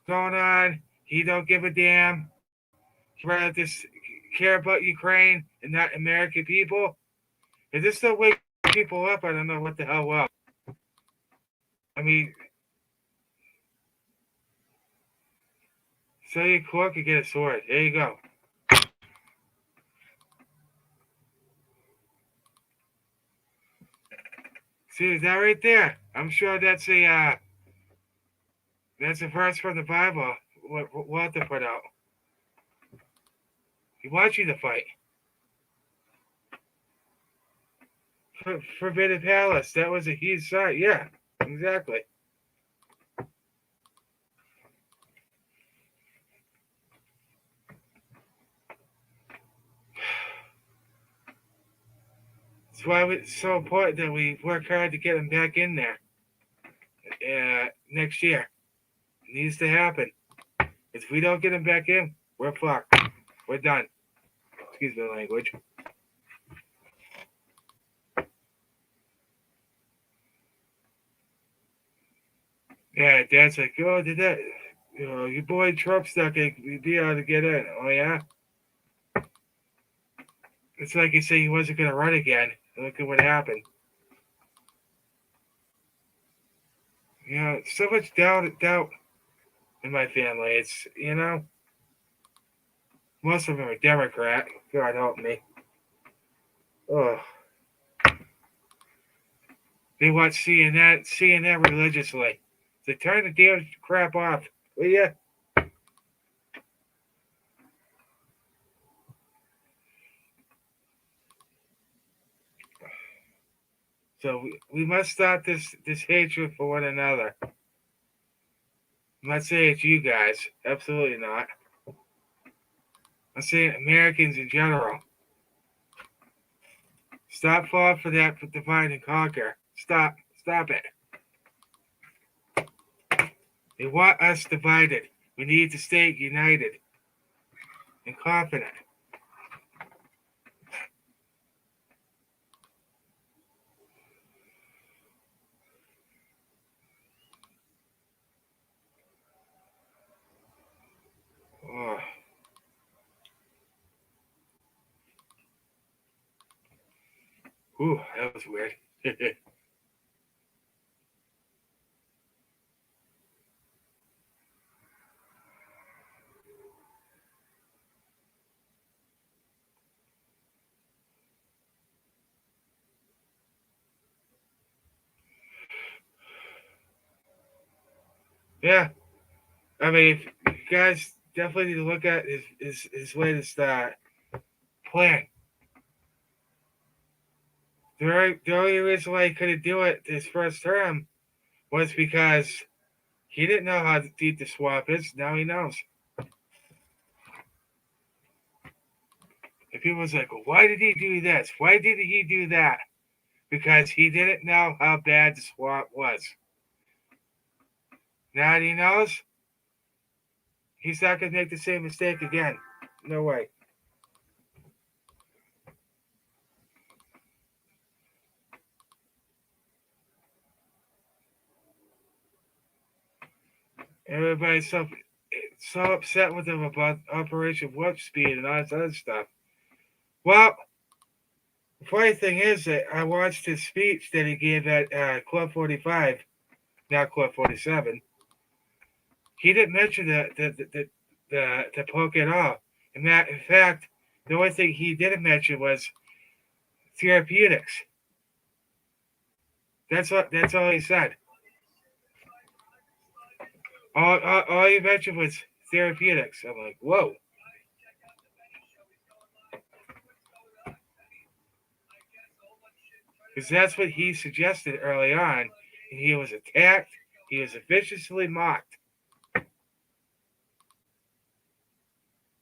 Speaker 1: going on. He don't give a damn. He rather just care about Ukraine and not American people. If this don't wake people up, I don't know what the hell will. I mean, sell your cork and get a sword. There you go. See, is that right there? I'm sure that's a verse from the Bible. What Walter put out. He wants you to fight. Forbidden Palace. That was a huge site. Yeah, exactly. That's why it's so important that we work hard to get them back in there next year. It needs to happen. If we don't get them back in, we're fucked. We're done. Excuse my language. Yeah, Dad's like, oh, did that? Your boy Trump's not gonna be able to get in. Oh yeah. It's like he said he wasn't gonna run again. Look at what happened. So much doubt in my family. It's most of them are Democrat. God help me. Oh, they watch CNN religiously. So turn the damn crap off, will you? So we must stop this hatred for one another. I'm not saying it's you guys. Absolutely not. I'm saying Americans in general. Stop falling for that divide and conquer. Stop it. They want us divided. We need to stay united and confident. Oh. Ooh, that was weird. Yeah, I mean, if you guys definitely need to look at his latest plan. The only reason why he couldn't do it his first term was because he didn't know how deep the swamp is. Now he knows. And people was like, well, why did he do this? Why did he do that? Because he didn't know how bad the swamp was. Now that he knows, he's not going to make the same mistake again. No way. Everybody's so upset with him about Operation Warp Speed and all this other stuff. Well, the funny thing is that I watched his speech that he gave at Club 45, now Club 47. He didn't mention the poke at all. In fact, the only thing he didn't mention was therapeutics. That's all he said. All he mentioned was therapeutics. I'm like, whoa. Because that's what he suggested early on. And he was attacked. He was viciously mocked.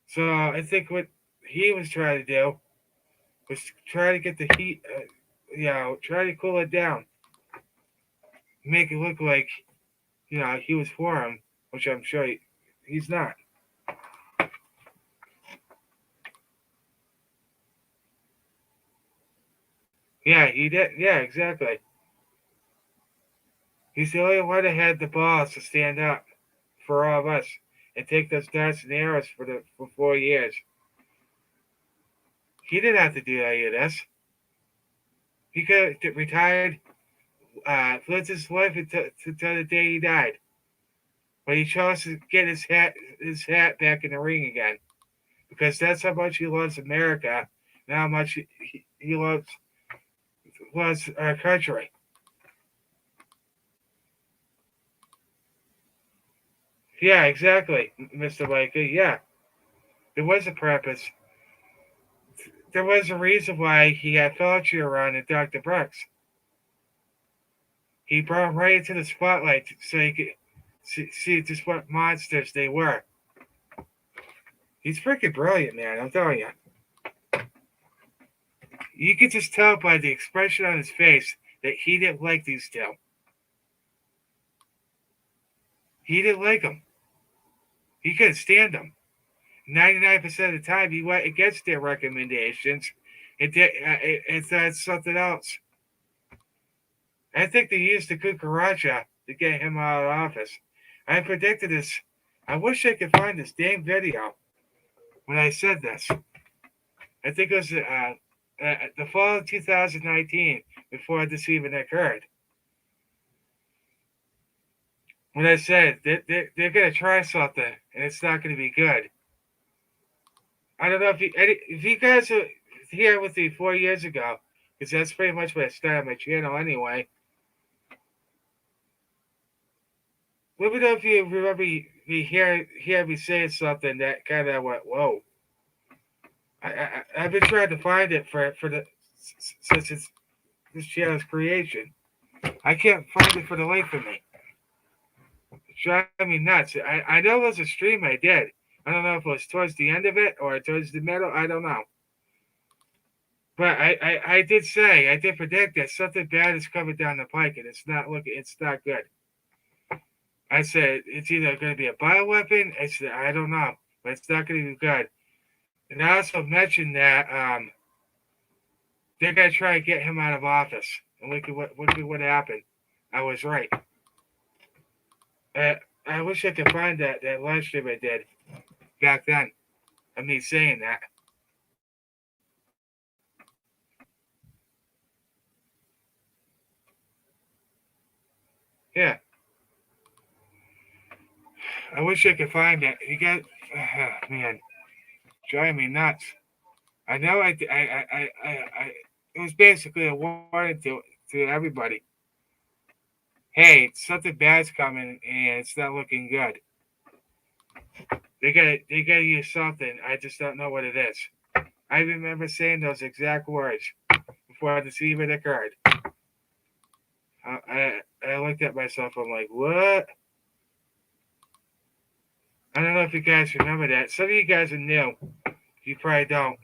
Speaker 1: So I think what he was trying to do was try to get the heat, try to cool it down, make it look like he was for him, which I'm sure he's not. Yeah, he did. Yeah, exactly. He's the only one that had the balls to stand up for all of us and take those darts and arrows for 4 years. He didn't have to do any of this. He could have retired, lived his life until the day he died. But he chose to get his hat back in the ring again because that's how much he loves America and how much he loves our country. Yeah, exactly, Mr. Lakey. Yeah, there was a purpose. There was a reason why he had Fauci around and Dr. Brooks. He brought them right into the spotlight so he could see just what monsters they were. He's freaking brilliant, man. I'm telling you. You could just tell by the expression on his face that he didn't like these two. He didn't like them. He couldn't stand them. 99% of the time, he went against their recommendations and said something else. I think they used the cucaracha to get him out of office. I predicted this. I wish I could find this damn video when I said this. I think it was the fall of 2019, before this even occurred. When I said they're going to try something and it's not going to be good. I don't know if you guys are here with me 4 years ago, because that's pretty much when I started my channel anyway. Let me know if you remember me hear me saying something that kind of went, whoa. I've been trying to find it for the since it's this channel's creation. I can't find it for the life of me. It's driving me nuts. I know it was a stream I did. I don't know if it was towards the end of it or towards the middle. I don't know. But I did predict that something bad is coming down the pike, and it's not good. I said it's either going to be a bioweapon. I don't know, but it's not going to be good. And I also mentioned that they're going to try to get him out of office, and look at what happened. I was right. Uh, I wish I could find that live stream I did back then. Of me saying that. Yeah, I wish I could find that. You got, man, driving me nuts. I know it was basically a warning to everybody. hey, something bad's coming and it's not looking good. They gotta use something. I just don't know what it is. I remember saying those exact words before this even occurred. I looked at myself. I'm like, what? I don't know if you guys remember that. Some of you guys are new. You probably don't.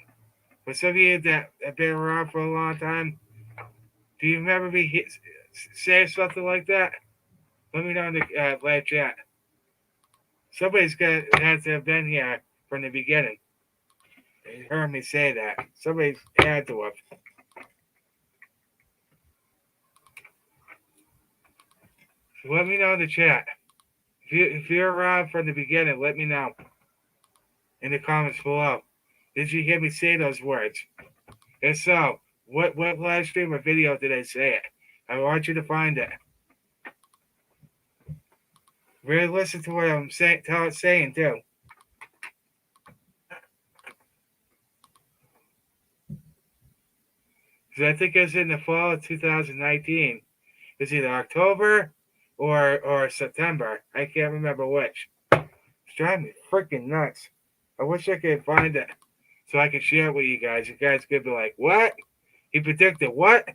Speaker 1: But some of you that have been around for a long time, do you remember me saying something like that? Let me know in the live chat. Somebody's got had to have been here from the beginning. You heard me say that. Somebody's had to have. So let me know in the chat. If you're around from the beginning, let me know in the comments below. Did you hear me say those words? If so, what live stream or video did I say it? I want you to find it. Really listen to what I'm saying too. Because I think it was in the fall of 2019. It's either October or September. I can't remember which. It's driving me freaking nuts. I wish I could find it so I could share it with you guys. You guys could be like, what? He predicted what?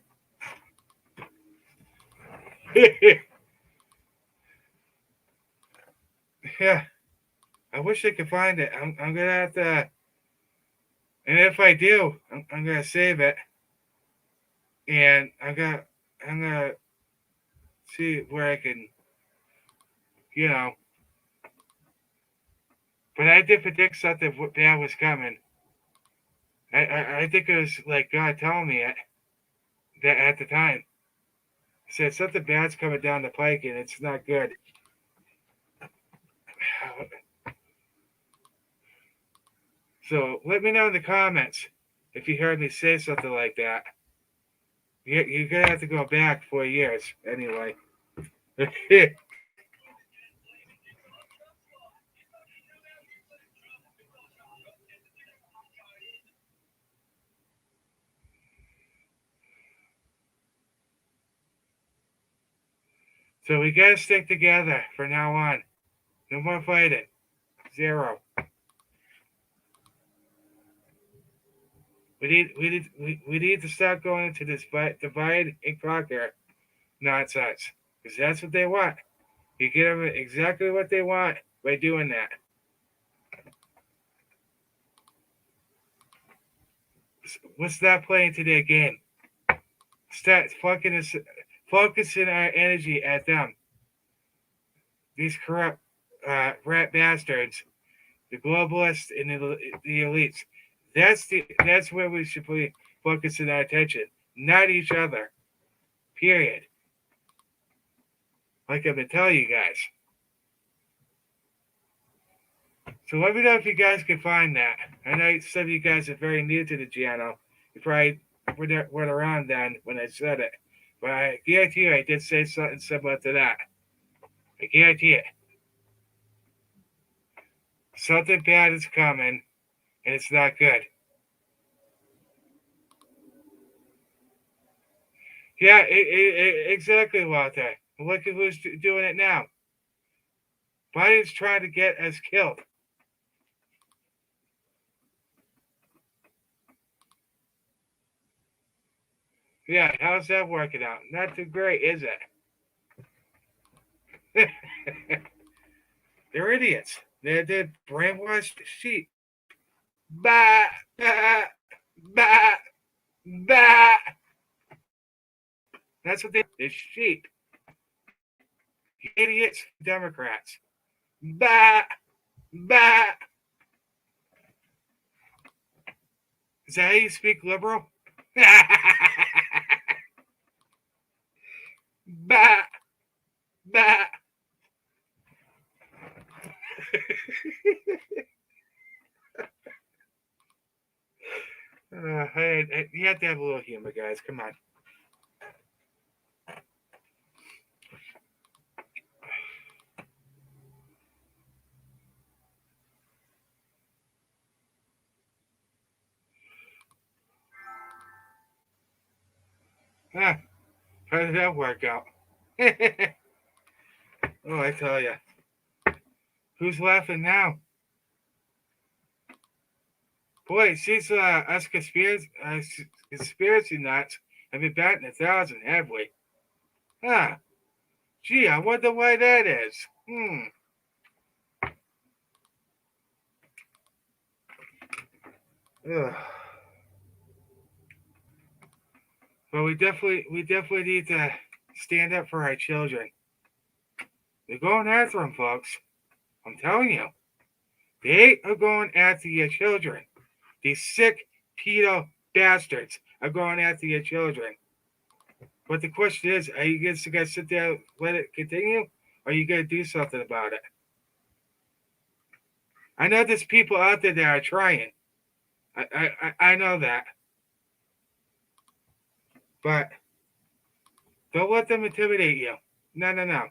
Speaker 1: Yeah, I wish I could find it. I'm gonna have to, and if I do, I'm gonna save it, and I'm gonna see where I can, you know. But I did predict something bad was coming. I think it was like God telling me it that at the time. Said something bad's coming down the pike and it's not good. So let me know in the comments if you heard me say something like that. You're gonna have to go back 4 years anyway. So we gotta stick together from now on. No more fighting. Zero. We need to stop going to this divide and conquer nonsense because that's what they want. You get them exactly what they want by doing that. Let's stop playing to their game. Start focusing our energy at them. These corrupt rat bastards, the globalists and the elites. That's where we should be focusing our attention, not each other. Period. Like I've been telling you guys. So let me know if you guys can find that. I know some of you guys are very new to the channel. You probably weren't around then when I said it. But I guarantee you I did say something similar to that. I guarantee it. Something bad is coming, and it's not good. Yeah, exactly, Walter. Look at who's doing it now. Biden's trying to get us killed. Yeah, how's that working out? Not too great, is it? They're idiots. They're brainwashed sheep. Bah, bah, bah, bah. That's what they're sheep. Idiots, Democrats. Bah, bah. Is that how you speak liberal? Bah, bah. You have to have a little humor, guys. Come on. Huh, how did that work out? Oh, I tell you, who's laughing now? Boy, it seems us conspiracy nuts have been batting 1,000, have we? Ah, gee, I wonder why that is. Ugh. But we definitely need to stand up for our children. They're going after them, folks. I'm telling you, they are going after your children. These sick pedo bastards are going after your children. But the question is, are you just gonna sit there and let it continue, or are you gonna do something about it? I know there's people out there that are trying. I know that, but don't let them intimidate you. No, no, no.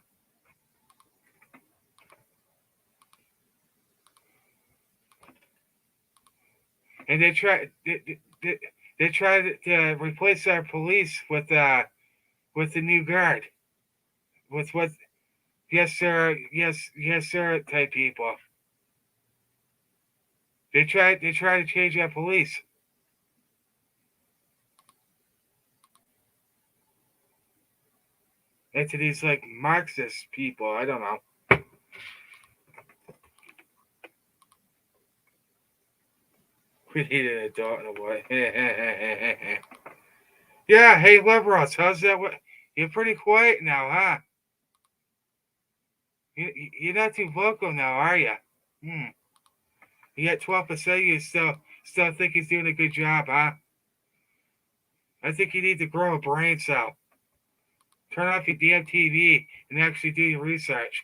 Speaker 1: And they try to replace our police with the new guard, with what yes sir, yes sir type people. They try to change our police into these like Marxist people. I don't know. We need an adult in a way. Yeah, hey liberals, how's that? You're pretty quiet now, huh? You're not too vocal now, are you? Hmm. You got 12%. You still think he's doing a good job, huh? I think you need to grow a brain cell. Turn off your damn TV and actually do your research.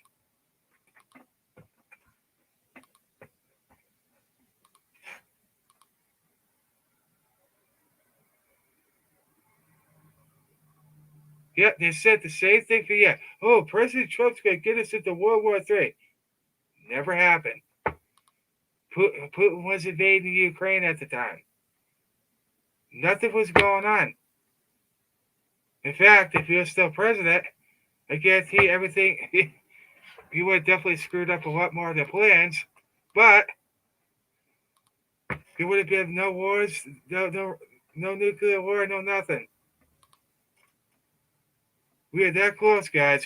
Speaker 1: Yeah, they said the same thing for you. Oh, President Trump's gonna get us into World War III. Never happened. Putin was invading Ukraine at the time. Nothing was going on. In fact, if he was still president, I guarantee everything he would have definitely screwed up a lot more of the plans. But there would have been no wars, no nuclear war, no nothing. We are that close, guys.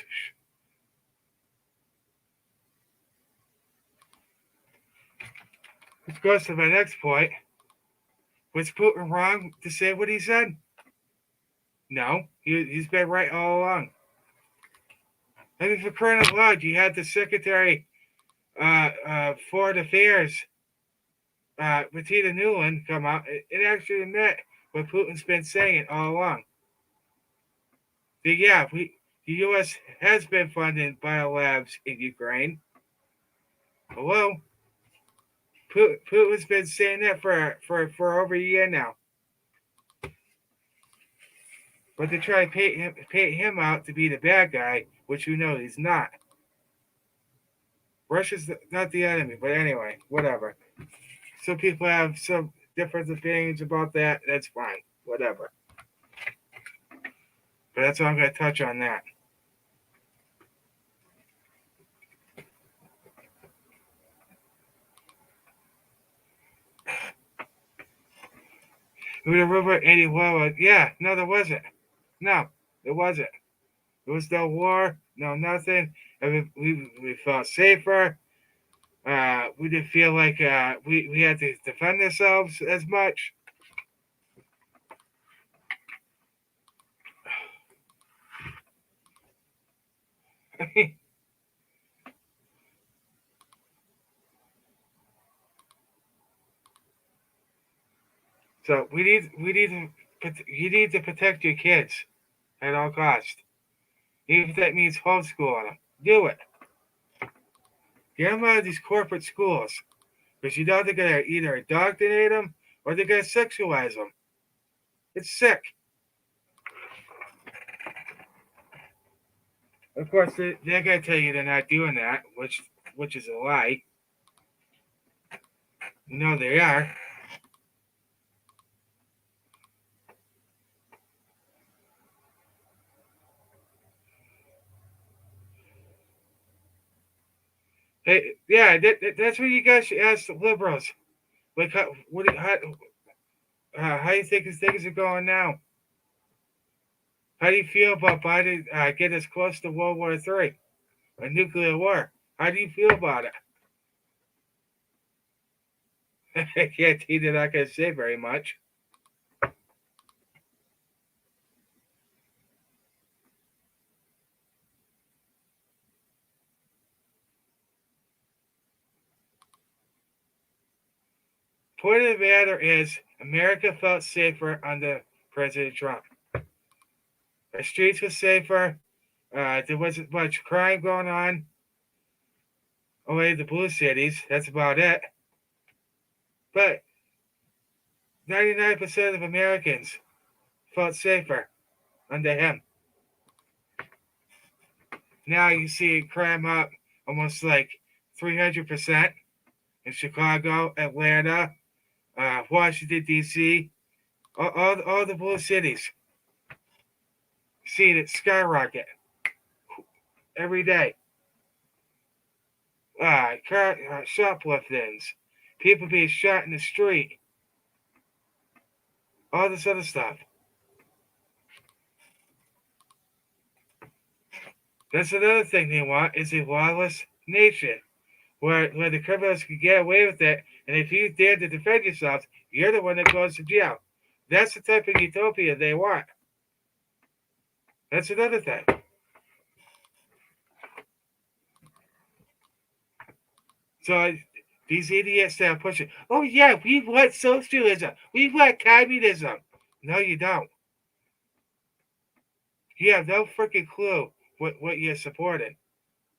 Speaker 1: Which goes to my next point. Was Putin wrong to say what he said? No, he's been right all along. I mean, for crying out loud, you had the Secretary Foreign Affairs, Bettina Newland, come out and actually admit what Putin's been saying all along. That, yeah, the U.S. has been funding biolabs in Ukraine. Hello? Putin's been saying that for over a year now. But they try to paint him out to be the bad guy, which you know he's not. Russia's not the enemy, but anyway, whatever. Some people have some different opinions about that. That's fine, whatever. But that's all I'm going to touch on that. Who the river 80 well? Yeah, no, there wasn't. No, it wasn't. There was no war, no nothing. I mean, we felt safer. We didn't feel like we had to defend ourselves as much. So we need you need to protect your kids at all costs, even if that means homeschooling them. Do it. Get them out of these corporate schools because you know they're gonna either indoctrinate them or they're gonna sexualize them. It's sick. Of course, they're gonna tell you they're not doing that, which is a lie. No, they are. Hey, yeah, that's what you guys should ask the liberals. Like, how do you think things are going now? How do you feel about Biden getting us close to World War III, a nuclear war? How do you feel about it? I can't see they're not going to say very much. Point of the matter is, America felt safer under President Trump. The streets were safer. There wasn't much crime going on. Only the blue cities. That's about it. But 99% of Americans felt safer under him. Now you see crime up almost like 300% in Chicago, Atlanta, Washington, D.C., all the blue cities. Seeing it skyrocket every day. Shopliftings, people being shot in the street, all this other stuff. That's another thing they want is a lawless nation where the criminals can get away with it, and if you dare to defend yourself, you're the one that goes to jail. That's the type of utopia they want. That's another thing. So these idiots that are pushing, oh yeah, we want socialism, we want communism. No, you don't. You have no freaking clue what you're supporting.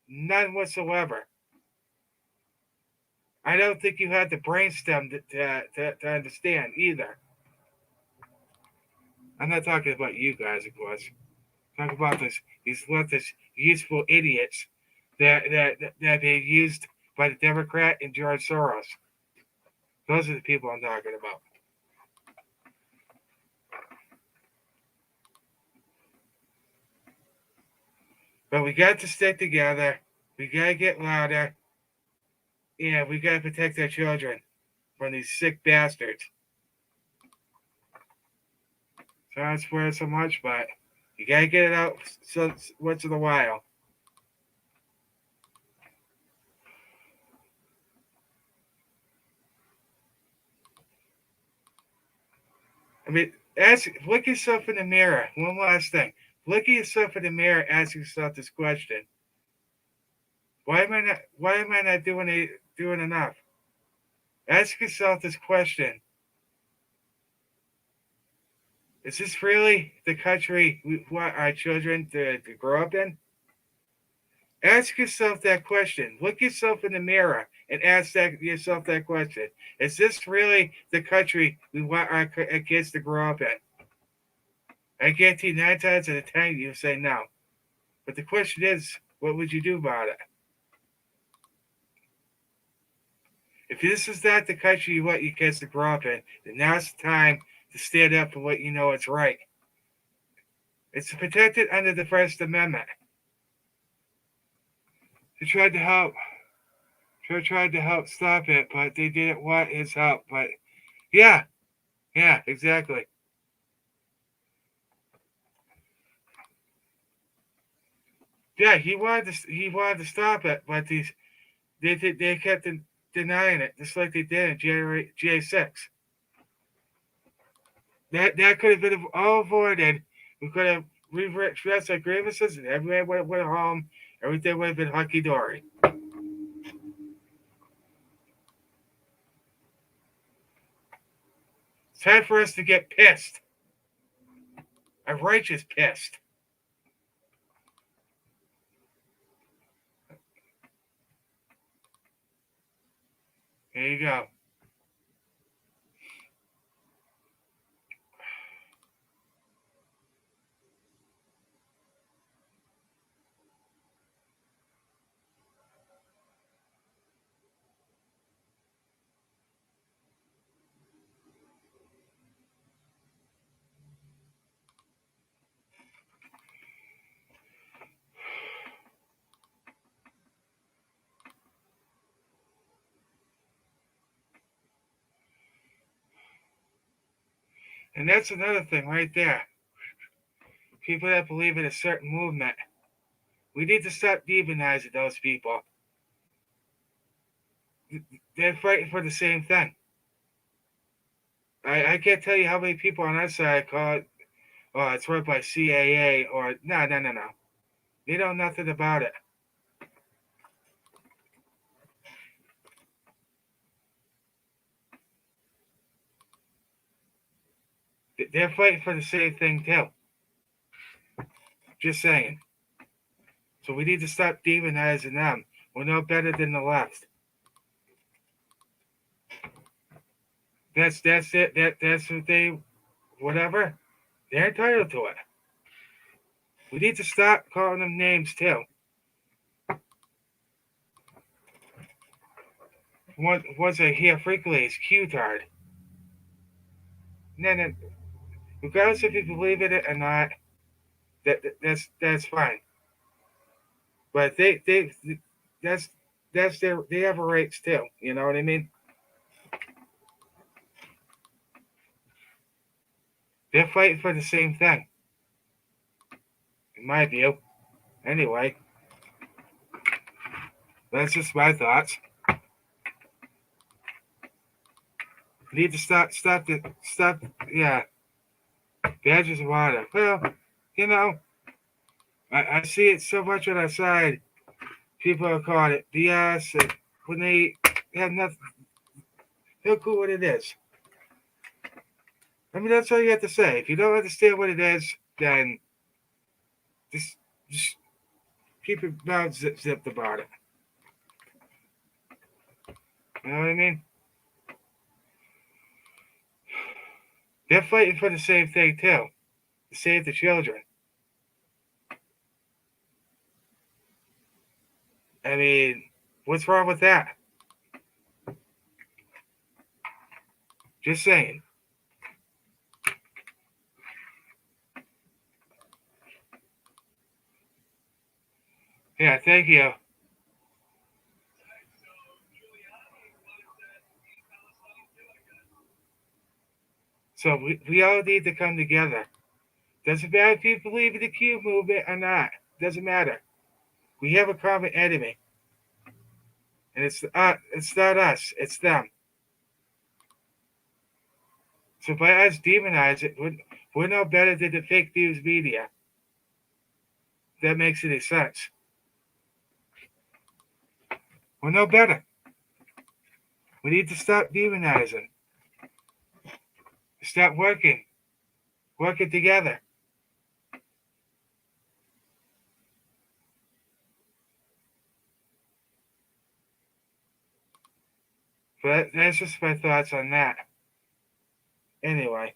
Speaker 1: None whatsoever. I don't think you have the brainstem to understand either. I'm not talking about you guys, of course. I'm talking about these leftist useful idiots that being used by the Democrat and George Soros. Those are the people I'm talking about. But we got to stick together. We got to get louder. Yeah, we got to protect our children from these sick bastards. So I don't swear so much, but you got to get it out once in a while. I mean, look yourself in the mirror. One last thing. Look at yourself in the mirror. Ask yourself this question: Why am I not doing enough? Ask yourself this question: Is this really the country we want our children to grow up in? Ask yourself that question. Look yourself in the mirror and ask yourself that question. Is this really the country we want our kids to grow up in? I guarantee 9 times out of 10 you say no. But the question is, what would you do about it? If this is not the country you want your kids to grow up in, then now's the time to stand up for what you know is right. It's protected under the First Amendment. They tried to help stop it, but they didn't want his help. But yeah, yeah, exactly. Yeah, he wanted to stop it, but they kept denying it, just like they did in January J6. That could have been all avoided. We could have redressed our grievances, and everyone would have went home. Everything would have been hunky dory. It's time for us to get pissed. A righteous pissed. There you go. And that's another thing right there. People that believe in a certain movement, we need to stop demonizing those people. They're fighting for the same thing. I can't tell you how many people on our side call it, oh, it's run by CAA, or no. They know nothing about it. They're fighting for the same thing too. Just saying. So we need to stop demonizing them. We're no better than the left. That's it. That's what they, whatever. They're entitled to it. We need to stop calling them names too. Ones I hear frequently is Q-tard. No. Regardless if you believe in it or not, that's fine. But that's they have rights too. You know what I mean? They're fighting for the same thing, in my view. Anyway, that's just my thoughts. We need to stop. Yeah, badges of honor. Well, you know, I see it so much on our side. People are calling it BS, and when they have nothing, they'll cool what it is. I mean, that's all you have to say. If you don't understand what it is, then just keep your mouth zipped about it. You know what I mean? They're fighting for the same thing too, to save the children. I mean, what's wrong with that? Just saying. Yeah, thank you. So we all need to come together. Doesn't matter if you believe in the Q movement or not. Doesn't matter. We have a common enemy, and it's not us. It's them. So by us demonize it, we're no better than the fake news media. If that makes any sense. We're no better. We need to stop demonizing. Stop working together. But that's just my thoughts on that. Anyway.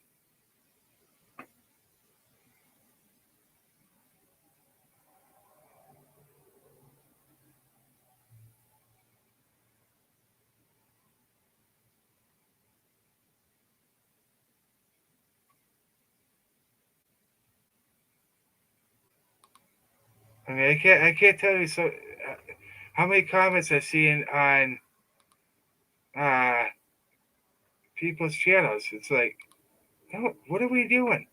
Speaker 1: I mean, I can't tell you how many comments I've seen on uh, people's channels. It's like, no, what are we doing?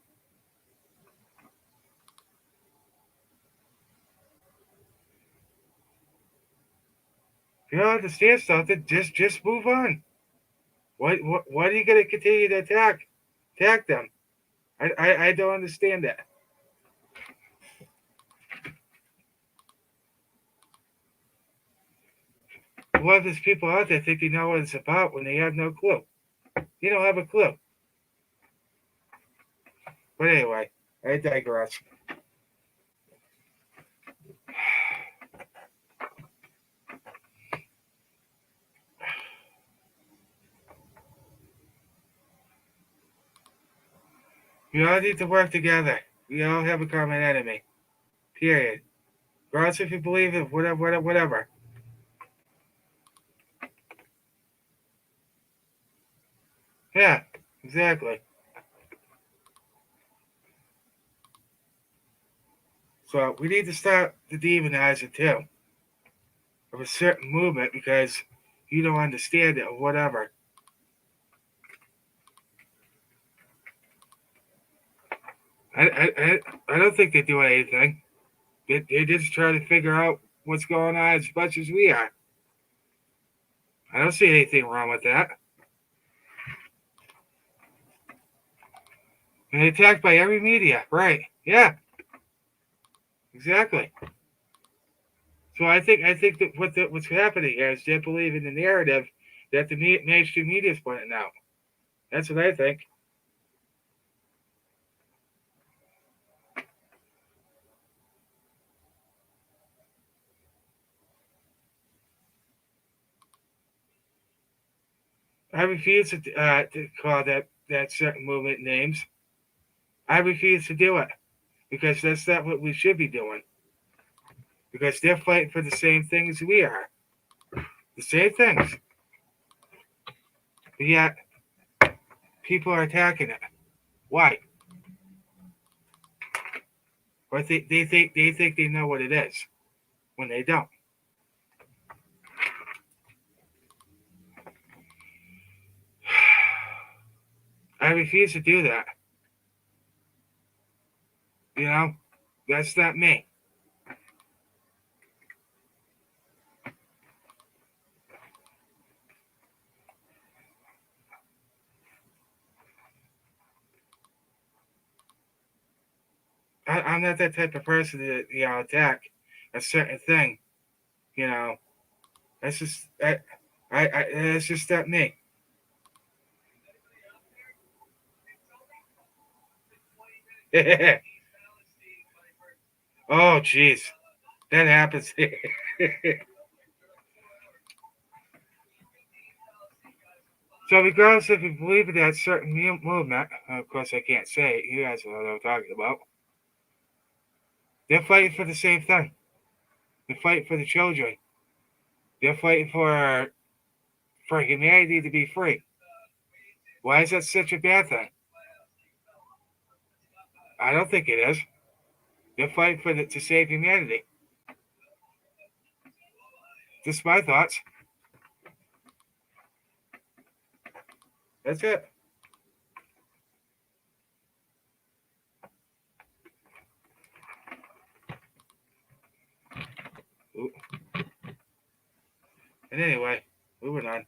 Speaker 1: If you don't understand something, just move on. Why are you going to continue to attack them? I don't understand that. A lot of these people out there think they know what it's about when they have no clue. You don't have a clue. But anyway, I digress. We all need to work together. We all have a common enemy. Period. Regardless if you believe it, whatever. Yeah, exactly. So we need to stop the demonizing too of a certain movement because you don't understand it or whatever. I don't think they're doing anything. They're just trying to figure out what's going on as much as we are. I don't see anything wrong with that. And attacked by every media, right? Yeah, exactly. So I think that what's happening here is they believe in the narrative that the mainstream media is putting out. That's what I think. I refuse to call that certain movement names. I refuse to do it because that's not what we should be doing. Because they're fighting for the same things we are, the same things. But yet people are attacking it. Why? Or they think they know what it is when they don't. I refuse to do that. You know, that's not me. I'm not that type of person to attack a certain thing. You know, that's just that's just not me. Oh, jeez, that happens. So, regardless if you believe in that certain movement, of course I can't say it. You guys know what I'm talking about. They're fighting for the same thing. They're fighting for the children. They're fighting for humanity to be free. Why is that such a bad thing? I don't think it is. They're fighting to save humanity. Just my thoughts. That's it. And anyway, moving on.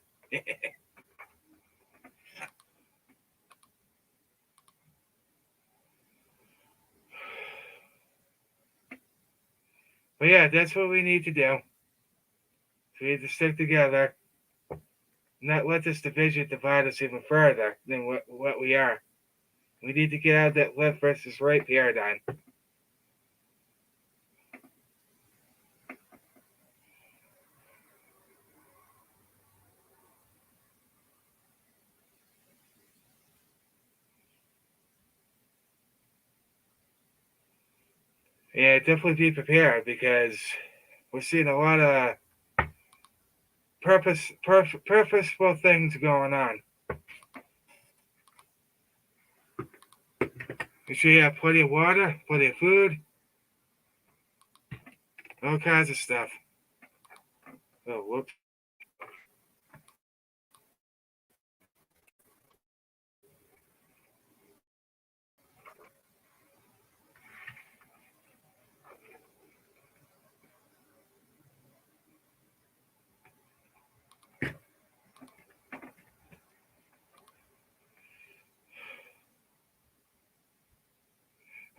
Speaker 1: But yeah, that's what we need to do. We need to stick together, not let this division divide us even further than what we are. We need to get out of that left versus right paradigm. Yeah, definitely be prepared because we're seeing a lot of purposeful things going on. Make sure you have plenty of water, plenty of food, all kinds of stuff. Oh, whoops.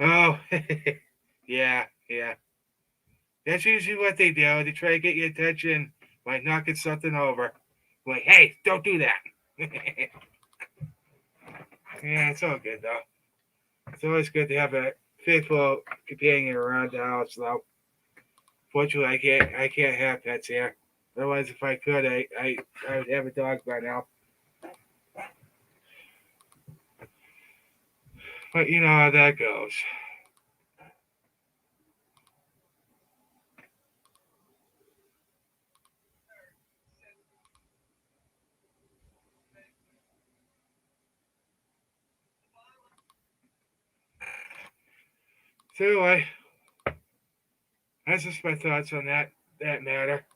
Speaker 1: Oh, yeah, yeah. That's usually what they do. They try to get your attention by knocking something over. Like, hey, don't do that. Yeah, it's all good though. It's always good to have a faithful companion around the house, though. Fortunately, I can't have pets here. Otherwise, if I could, I would have a dog by now. But you know how that goes. So anyway, that's just my thoughts on that matter.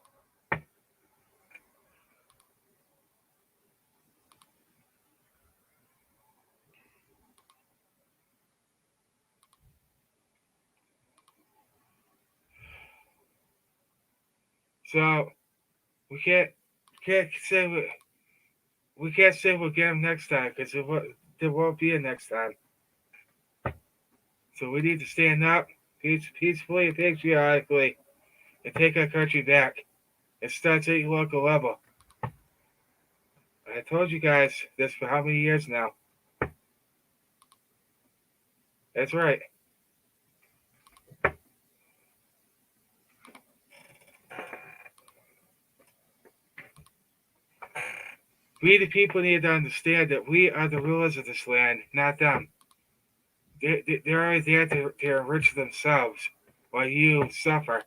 Speaker 1: So we can't say we can't say we'll get them next time because there won't be a next time. So we need to stand up peacefully and patriotically and take our country back and start at your local level. I told you guys this for how many years now? That's right. We, the people, need to understand that we are the rulers of this land, not them. They're only there to enrich themselves while you suffer.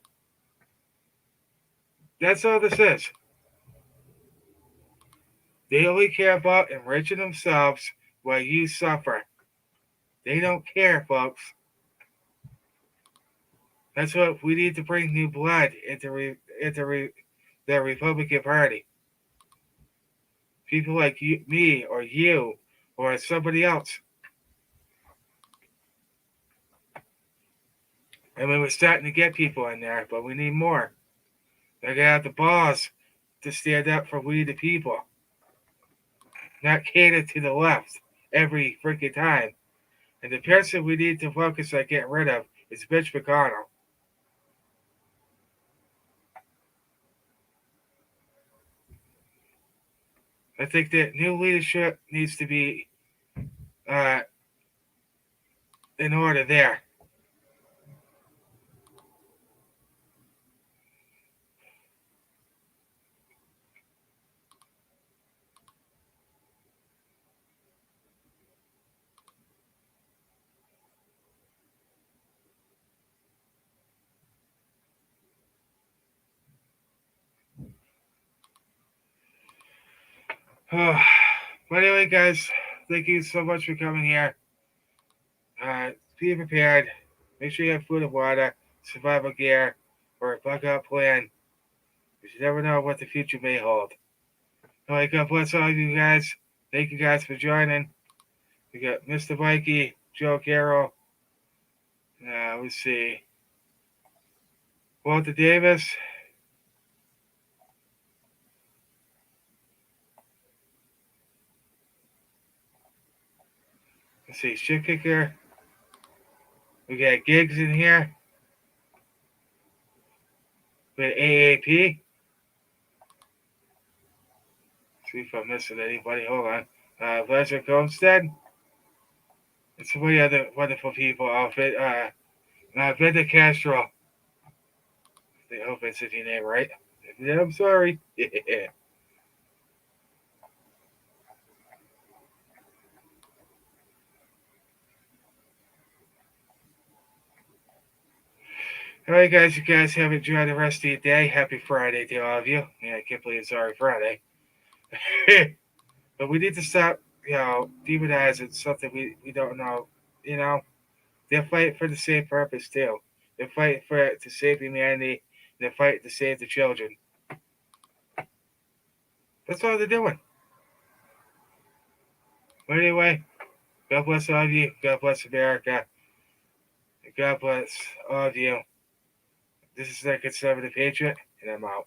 Speaker 1: That's all this is. They only care about enriching themselves while you suffer. They don't care, folks. That's what we need to bring new blood into the Republican Party. People like you, me, or you, or somebody else. And we were starting to get people in there, but we need more. They're gonna have the balls to stand up for we the people, not cater to the left every freaking time. And the person we need to focus on getting rid of is Mitch McConnell. I think that new leadership needs to be uh, in order there. But anyway, guys, thank you so much for coming here. Be prepared. Make sure you have food and water, survival gear, or a backup plan. Because you never know what the future may hold. All right, God bless all of you guys. Thank you guys for joining. We got Mr. Mikey, Joe Carroll. Let's see. Walter Davis. Let's see. Shit Kicker. We got Gigs in here. We got AAP. See if I'm missing anybody. Hold on. Leslie Homestead. And some of the other wonderful people. Vinda Castro. I hope I said your name right. Yeah, I'm sorry. All right, guys. You guys have enjoyed the rest of your day. Happy Friday to all of you. Yeah, I can't believe it's already Friday. But we need to stop, demonizing something we don't know. You know, they're fighting for the same purpose too. They're fighting to save humanity. They're fighting to save the children. That's all they're doing. But anyway, God bless all of you. God bless America. God bless all of you. This is the Conservative Patriot, and I'm out.